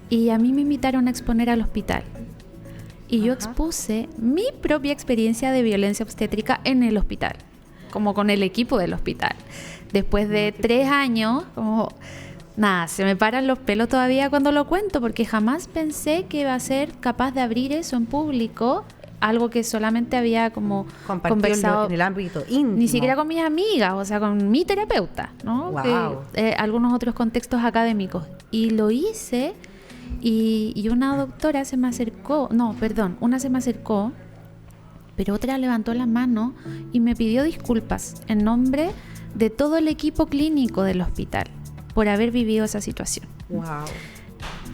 Y a mí me invitaron a exponer al hospital. Y yo Ajá. expuse mi propia experiencia de violencia obstétrica en el hospital, como con el equipo del hospital. Después de 3 años, como nada, se me paran los pelos todavía cuando lo cuento, porque jamás pensé que iba a ser capaz de abrir eso en público, algo que solamente había como conversado en el ámbito íntimo. ni siquiera con mis amigas, o sea, con mi terapeuta, ¿no? Wow. Algunos otros contextos académicos. Y lo hice y una doctora se me acercó, una se me acercó, pero otra levantó la mano y me pidió disculpas en nombre de todo el equipo clínico del hospital por haber vivido esa situación. Wow.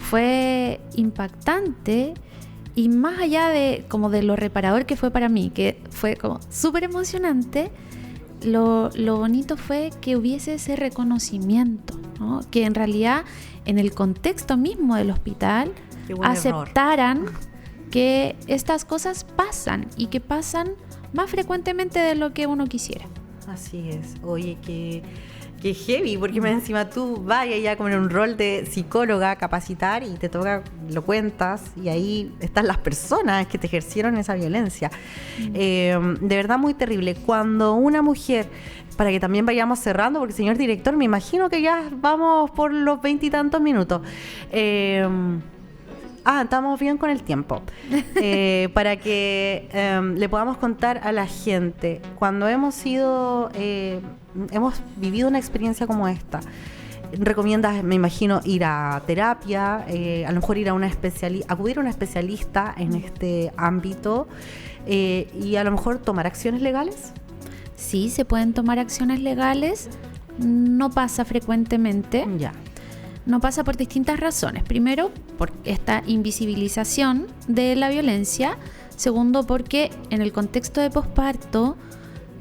Fue impactante. Y más allá de lo reparador que fue para mí, que fue como súper emocionante, lo bonito fue que hubiese ese reconocimiento, ¿no? Que en realidad en el contexto mismo del hospital aceptaran que estas cosas pasan y que pasan más frecuentemente de lo que uno quisiera. Así es. Oye, que heavy, porque más encima tú vayas ya como en un rol de psicóloga a capacitar y te toca, lo cuentas y ahí están las personas que te ejercieron esa violencia. De verdad muy terrible. Cuando una mujer, para que también vayamos cerrando, porque señor director, me imagino que ya vamos por los 20 y tantos minutos. Estamos bien con el tiempo. Para que le podamos contar a la gente, cuando hemos vivido una experiencia como esta, recomiendas, me imagino, ir a terapia, a lo mejor ir a acudir a una especialista en este ámbito y a lo mejor tomar acciones legales. Sí, se pueden tomar acciones legales, no pasa frecuentemente. Ya. No pasa por distintas razones. Primero, por esta invisibilización de la violencia. Segundo, porque en el contexto de posparto,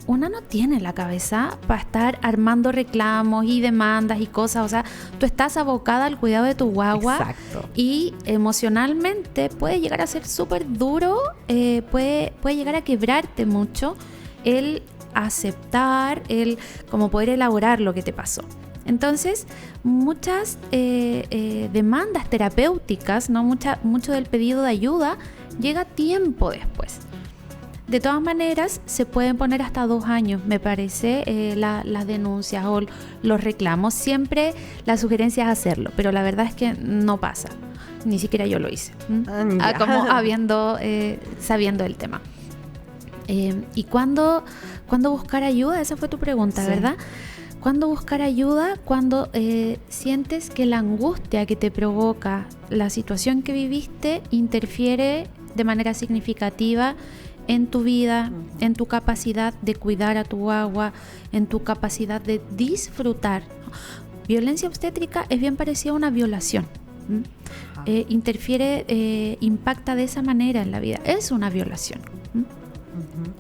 una no tiene la cabeza para estar armando reclamos y demandas y cosas. O sea, tú estás abocada al cuidado de tu guagua. Exacto. Y emocionalmente puede llegar a ser súper duro, puede llegar a quebrarte mucho el aceptar, el como poder elaborar lo que te pasó. Entonces, muchas demandas terapéuticas, ¿no? Mucho del pedido de ayuda llega tiempo después. De todas maneras, se pueden poner hasta 2 años, me parece, las denuncias o los reclamos. Siempre la sugerencia es hacerlo, pero la verdad es que no pasa. Ni siquiera yo lo hice, como sabiendo el tema. ¿Y cuándo buscar ayuda? Esa fue tu pregunta, sí. ¿Verdad? ¿Cuándo buscar ayuda? Cuando sientes que la angustia que te provoca la situación que viviste interfiere de manera significativa en tu vida, en tu capacidad de cuidar a tu guagua, en tu capacidad de disfrutar. Violencia obstétrica es bien parecida a una violación. Interfiere, impacta de esa manera en la vida. Es una violación.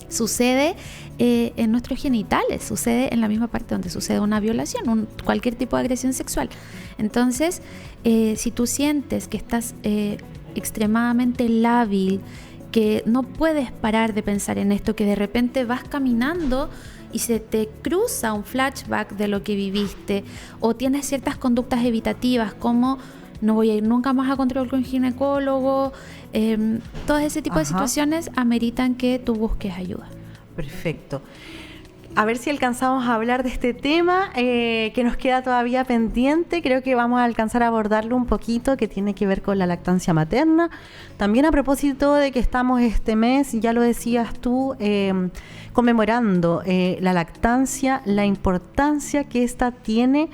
Sucede en nuestros genitales, sucede en la misma parte donde sucede una violación, cualquier tipo de agresión sexual. Entonces, si tú sientes que estás extremadamente lábil, que no puedes parar de pensar en esto, que de repente vas caminando y se te cruza un flashback de lo que viviste, o tienes ciertas conductas evitativas como no voy a ir nunca más a control con ginecólogo, todo ese tipo de situaciones ameritan que tú busques ayuda. Perfecto. A ver si alcanzamos a hablar de este tema que nos queda todavía pendiente. Creo que vamos a alcanzar a abordarlo un poquito, que tiene que ver con la lactancia materna. También a propósito de que estamos este mes, ya lo decías tú, conmemorando la lactancia, la importancia que esta tiene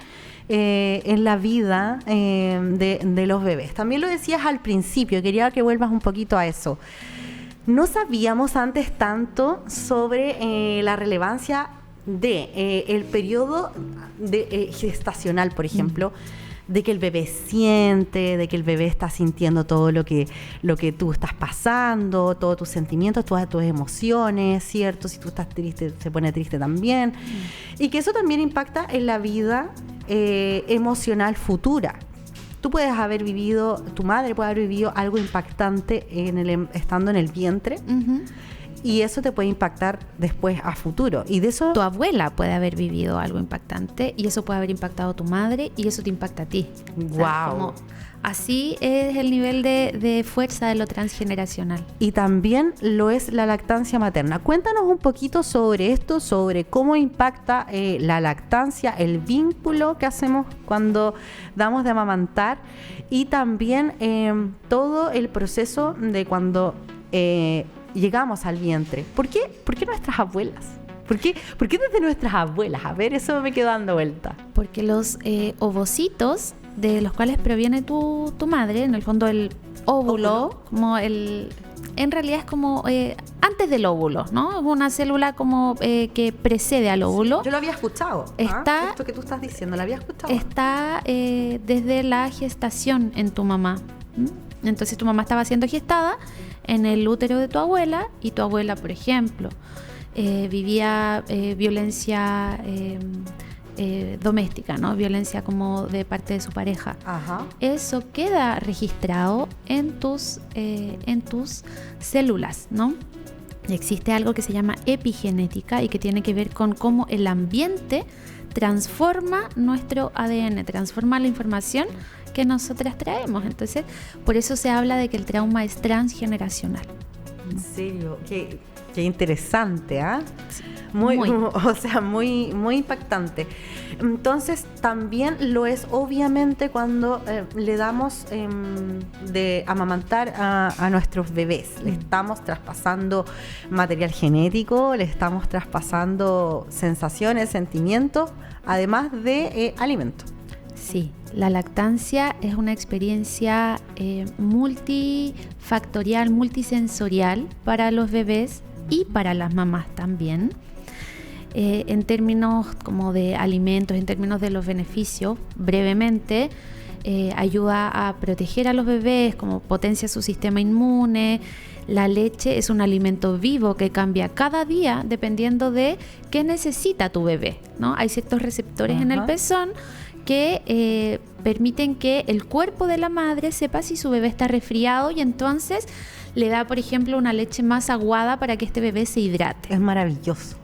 en la vida de los bebés. También lo decías al principio, quería que vuelvas un poquito a eso. No sabíamos antes tanto sobre la relevancia de el periodo gestacional, por ejemplo, de que el bebé siente, de que el bebé está sintiendo todo lo que tú estás pasando, todos tus sentimientos, todas tus emociones, ¿cierto? Si tú estás triste, se pone triste también. Y que eso también impacta en la vida emocional futura. Tú puedes haber vivido, tu madre puede haber vivido algo impactante estando en el vientre. Y eso te puede impactar después a futuro. Y de eso tu abuela puede haber vivido algo impactante y eso puede haber impactado a tu madre y eso te impacta a ti. Wow. O sea, como así es el nivel de fuerza de lo transgeneracional. Y también lo es la lactancia materna. Cuéntanos un poquito sobre esto, sobre cómo impacta la lactancia, el vínculo que hacemos cuando damos de amamantar y también todo el proceso de cuando llegamos al vientre. ¿Por qué nuestras abuelas? ¿Por qué desde nuestras abuelas? A ver, eso me quedó dando vuelta. Porque los ovocitos de los cuales proviene tu madre, en el fondo el óvulo, como en realidad es como antes del óvulo, ¿no? Es una célula como que precede al óvulo. Yo lo había escuchado. Esto que tú estás diciendo, lo había escuchado. Está desde la gestación en tu mamá. Entonces tu mamá estaba siendo gestada en el útero de tu abuela y tu abuela, por ejemplo, vivía violencia doméstica, ¿no? Violencia como de parte de su pareja. Ajá. Eso queda registrado en tus células, ¿no? Existe algo que se llama epigenética y que tiene que ver con cómo el ambiente transforma nuestro ADN, transforma la información que nosotras traemos. Entonces, por eso se habla de que el trauma es transgeneracional. En serio, qué interesante, ¿ah? Sí. Muy impactante. Entonces, también lo es obviamente cuando le damos de amamantar a nuestros bebés. Le estamos traspasando material genético, le estamos traspasando sensaciones, sentimientos, además de alimento. Sí, la lactancia es una experiencia multifactorial, multisensorial para los bebés y para las mamás también. En términos como de alimentos, en términos de los beneficios, brevemente, ayuda a proteger a los bebés, como potencia su sistema inmune. La leche es un alimento vivo que cambia cada día dependiendo de qué necesita tu bebé, ¿no? Hay ciertos receptores en el pezón que permiten que el cuerpo de la madre sepa si su bebé está resfriado y entonces le da, por ejemplo, una leche más aguada para que este bebé se hidrate. Es maravilloso.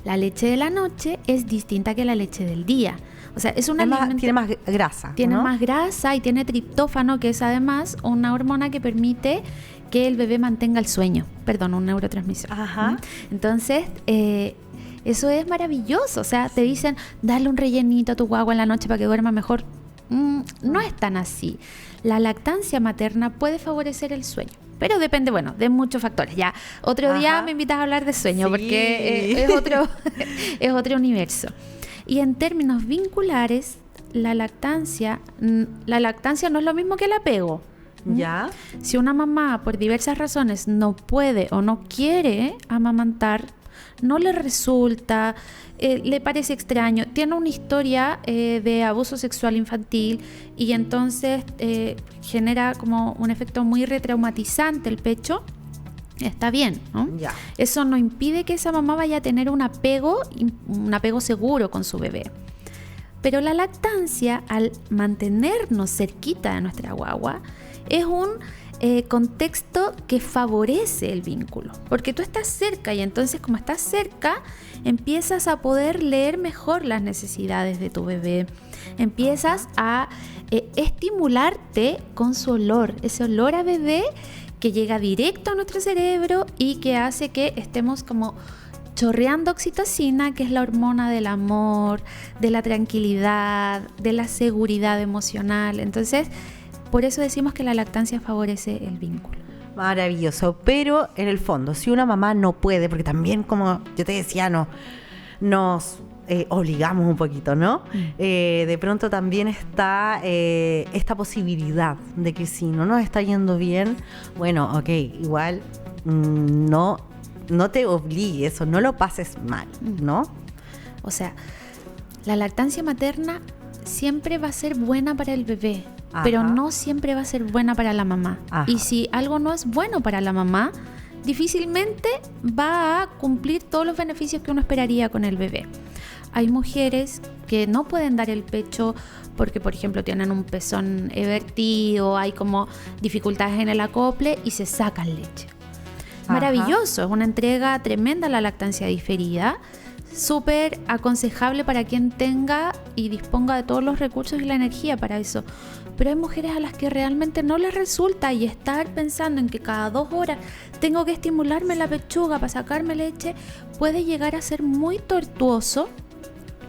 La leche de la noche es distinta que la leche del día. O sea, es un alimento... Tiene más grasa, Tiene ¿no? más grasa y tiene triptófano, que es además una hormona que permite que el bebé mantenga el sueño. Perdón, un neurotransmisor. Ajá. Entonces, eso es maravilloso. O sea, te dicen, dale un rellenito a tu guagua en la noche para que duerma mejor. No es tan así. La lactancia materna puede favorecer el sueño, pero depende, bueno, de muchos factores. Ya, otro día me invitas a hablar de sueño, sí, porque es otro universo. Y en términos vinculares, la lactancia no es lo mismo que el apego. ¿Ya? Si una mamá, por diversas razones, no puede o no quiere amamantar, no le resulta, le parece extraño, tiene una historia de abuso sexual infantil y entonces genera como un efecto muy retraumatizante el pecho, está bien, ¿no? Ya. Eso no impide que esa mamá vaya a tener un apego seguro con su bebé. Pero la lactancia, al mantenernos cerquita de nuestra guagua, es un contexto que favorece el vínculo, porque tú estás cerca y entonces como estás cerca empiezas a poder leer mejor las necesidades de tu bebé, empiezas a estimularte con su olor, ese olor a bebé que llega directo a nuestro cerebro y que hace que estemos como chorreando oxitocina, que es la hormona del amor, de la tranquilidad, de la seguridad emocional. Entonces, por eso decimos que la lactancia favorece el vínculo. Maravilloso, pero en el fondo, si una mamá no puede, porque también, como yo te decía, nos obligamos un poquito, ¿no? De pronto también está esta posibilidad de que si no nos está yendo bien, bueno, ok, igual no te obligues o no lo pases mal, ¿no? O sea, la lactancia materna siempre va a ser buena para el bebé, Ajá. pero no siempre va a ser buena para la mamá. Ajá. Y si algo no es bueno para la mamá, difícilmente va a cumplir todos los beneficios que uno esperaría con el bebé. Hay mujeres que no pueden dar el pecho porque, por ejemplo, tienen un pezón vertido, hay como dificultades en el acople y se sacan leche. Ajá. Maravilloso, es una entrega tremenda la lactancia diferida, súper aconsejable para quien tenga y disponga de todos los recursos y la energía para eso. Pero hay mujeres a las que realmente no les resulta, y estar pensando en que cada 2 horas tengo que estimularme la pechuga para sacarme leche puede llegar a ser muy tortuoso,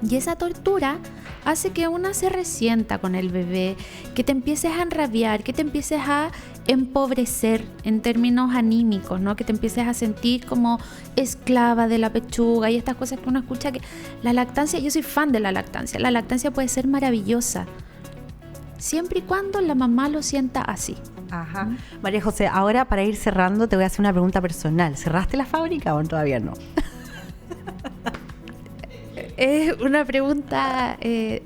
y esa tortura hace que una se resienta con el bebé, que te empieces a enrabiar, que te empieces a empobrecer en términos anímicos, ¿no? Que te empieces a sentir como esclava de la pechuga y estas cosas que uno escucha. Que la lactancia, yo soy fan de la lactancia puede ser maravillosa siempre y cuando la mamá lo sienta así. Ajá. María José, ahora para ir cerrando te voy a hacer una pregunta personal. ¿Cerraste la fábrica o todavía no? Es una pregunta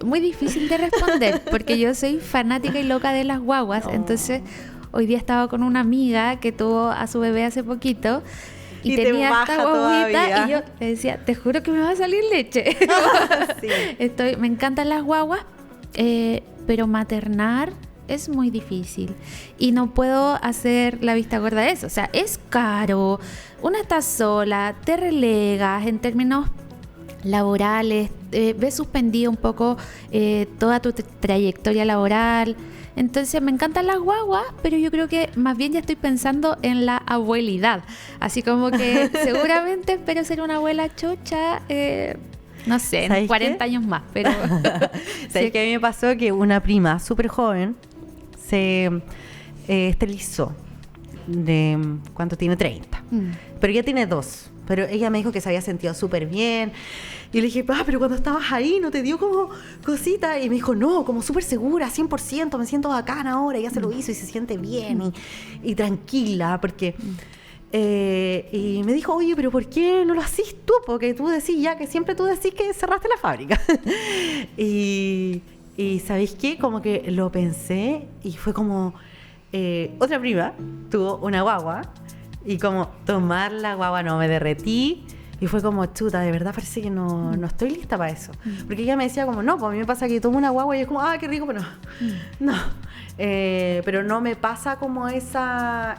muy difícil de responder porque yo soy fanática y loca de las guaguas. Entonces hoy día estaba con una amiga que tuvo a su bebé hace poquito y tenía esta guaguita y yo le decía, te juro que me va a salir leche. Sí. Me encantan las guaguas, pero maternar es muy difícil y no puedo hacer la vista gorda de eso. O sea, es caro, una está sola, te relegas en términos laborales, ves suspendido un poco toda tu trayectoria laboral. Entonces me encantan las guaguas, pero yo creo que más bien ya estoy pensando en la abuelidad. Así como que seguramente espero ser una abuela chocha, no sé, en 40 años más. Pero ¿Sabes qué? A mí me pasó que una prima súper joven se esterilizó. ¿Cuánto tiene? 30. Pero ella tiene 2. Pero ella me dijo que se había sentido súper bien. Y le dije, pero cuando estabas ahí, ¿no te dio como cosita? Y me dijo, no, como súper segura, 100%, me siento bacana ahora. Ella se lo hizo y se siente bien y tranquila, porque... y me dijo, oye, pero ¿por qué no lo hacís tú? Porque tú decís ya que siempre tú decís que cerraste la fábrica. y ¿sabéis qué? Como que lo pensé y fue como... otra prima tuvo una guagua y como tomar la guagua, no, me derretí y fue como, chuta, de verdad parece que no estoy lista para eso. Porque ella me decía como, no, pues a mí me pasa que tomo una guagua y es como, qué rico, pero no. Pero no me pasa como esa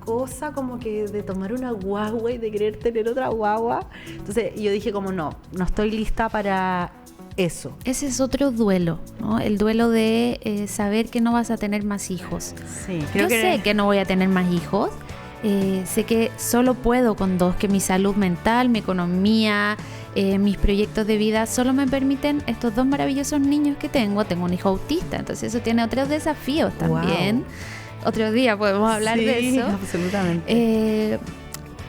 cosa como que de tomar una guagua y de querer tener otra guagua. Entonces yo dije como, no estoy lista para eso. Ese es otro duelo, ¿no? El duelo de saber que no vas a tener más hijos. Sí, yo sé que no voy a tener más hijos. Sé que solo puedo con 2, que mi salud mental, mi economía, mis proyectos de vida solo me permiten estos 2 maravillosos niños que tengo. Tengo un hijo autista, entonces eso tiene otros desafíos también. Wow. Otro día podemos hablar de eso. Absolutamente.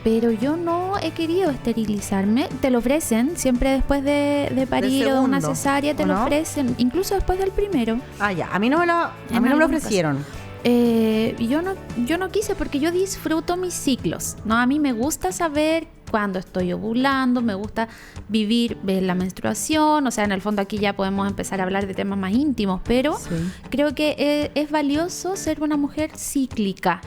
Pero yo no he querido esterilizarme. Te lo ofrecen siempre después de parir o de una cesárea, te lo ofrecen, incluso después del primero. Ya, a mí no me lo ofrecieron. Yo no quise porque yo disfruto mis ciclos, ¿no? A mí me gusta saber cuándo estoy ovulando, me gusta vivir la menstruación, o sea, en el fondo aquí ya podemos empezar a hablar de temas más íntimos, pero creo que es valioso ser una mujer cíclica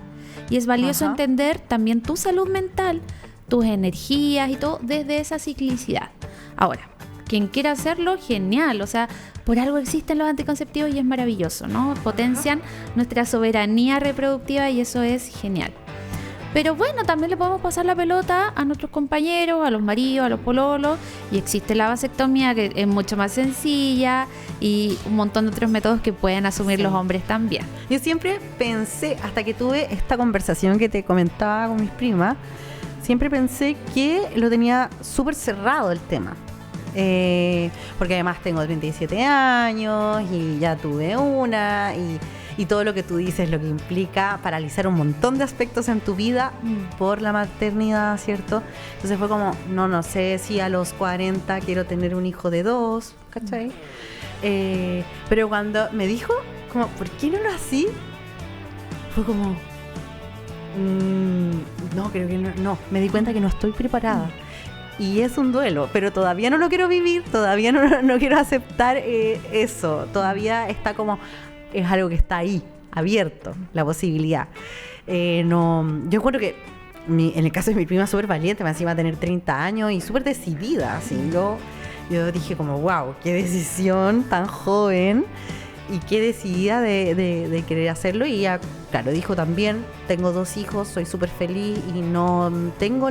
y es valioso entender también tu salud mental, tus energías y todo desde esa ciclicidad. Ahora, quien quiera hacerlo, genial, o sea, por algo existen los anticonceptivos y es maravilloso, ¿no? Potencian nuestra soberanía reproductiva y eso es genial. Pero bueno, también le podemos pasar la pelota a nuestros compañeros, a los maridos, a los pololos, y existe la vasectomía, que es mucho más sencilla, y un montón de otros métodos que pueden asumir los hombres también. Yo siempre pensé, hasta que tuve esta conversación que te comentaba con mis primas, siempre pensé que lo tenía súper cerrado el tema. Porque además tengo 37 años y ya tuve una y todo lo que tú dices, lo que implica paralizar un montón de aspectos en tu vida por la maternidad, ¿cierto? Entonces fue como, no sé si a los 40 quiero tener un hijo de 2, ¿cachai? Pero cuando me dijo, como, ¿por qué no lo así? Fue como, no, creo que no, me di cuenta que no estoy preparada. y es un duelo, pero todavía no lo quiero vivir, todavía no quiero aceptar eso, todavía está como, es algo que está ahí, abierto, la posibilidad. Yo encuentro que en el caso de mi prima súper valiente, me encima a tener 30 años y súper decidida, así, yo dije como, wow, qué decisión tan joven y qué decidida de querer hacerlo. Y ella, claro, dijo también, tengo 2 hijos, soy súper feliz y no tengo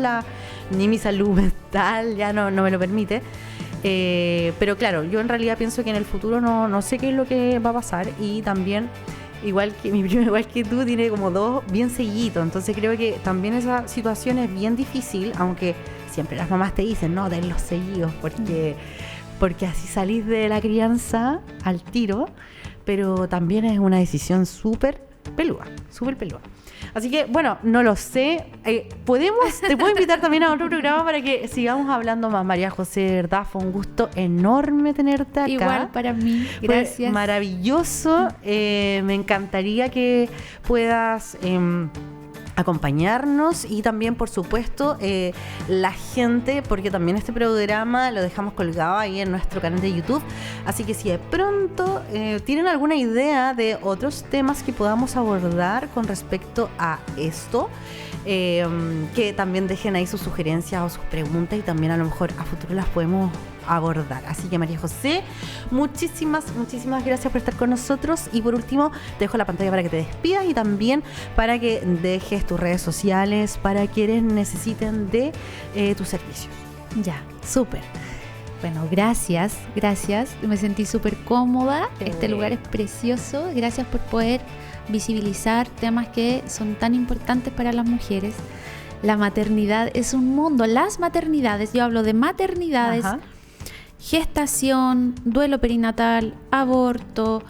ni mi salud mental, ya no me lo permite. Pero claro, yo en realidad pienso que en el futuro no sé qué es lo que va a pasar. Y también, igual que mi prima, igual que tú, tiene como 2 bien seguidos. Entonces creo que también esa situación es bien difícil, aunque siempre las mamás te dicen, no, denlos seguidos, porque así salís de la crianza al tiro. Pero también es una decisión súper peluda. Así que, bueno, no lo sé. Te puedo invitar también a otro programa para que sigamos hablando más. María José, de verdad, fue un gusto enorme tenerte acá. Igual para mí, gracias. Fue maravilloso. Me encantaría que puedas acompañarnos y también, por supuesto, la gente, porque también este programa lo dejamos colgado ahí en nuestro canal de YouTube, así que si de pronto tienen alguna idea de otros temas que podamos abordar con respecto a esto, que también dejen ahí sus sugerencias o sus preguntas y también a lo mejor a futuro las podemos abordar. Así que, María José, muchísimas gracias por estar con nosotros. Y por último, te dejo la pantalla para que te despidas y también para que dejes tus redes sociales para quienes necesiten de tus servicios. Ya, súper. Bueno, gracias. Me sentí súper cómoda. Este lugar es precioso. Gracias por poder visibilizar temas que son tan importantes para las mujeres. La maternidad es un mundo. Las maternidades, yo hablo de maternidades, ajá, gestación, duelo perinatal, aborto.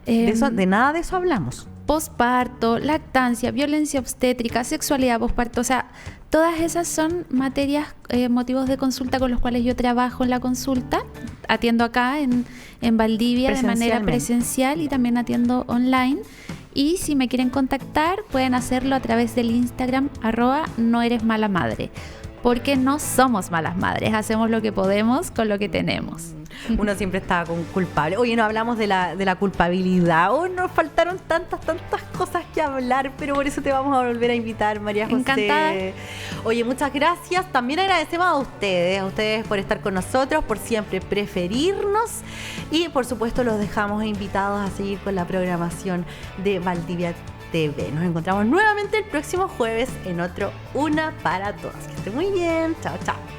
De nada de eso hablamos. Posparto, lactancia, violencia obstétrica, sexualidad posparto. O sea, todas esas son materias, motivos de consulta con los cuales yo trabajo en la consulta. Atiendo acá en Valdivia de manera presencial y también atiendo online. Y si me quieren contactar, pueden hacerlo a través del Instagram, @noeresmalamadre. Porque no somos malas madres, hacemos lo que podemos con lo que tenemos. Uno siempre está culpable. Oye, no hablamos de la culpabilidad. Nos faltaron tantas cosas que hablar, pero por eso te vamos a volver a invitar, María José. Encantada. Oye, muchas gracias. También agradecemos a ustedes por estar con nosotros, por siempre preferirnos. Y por supuesto los dejamos invitados a seguir con la programación de Valdivia TV. Nos encontramos nuevamente el próximo jueves en otro Una para Todas. Que esté muy bien. Chao, chao.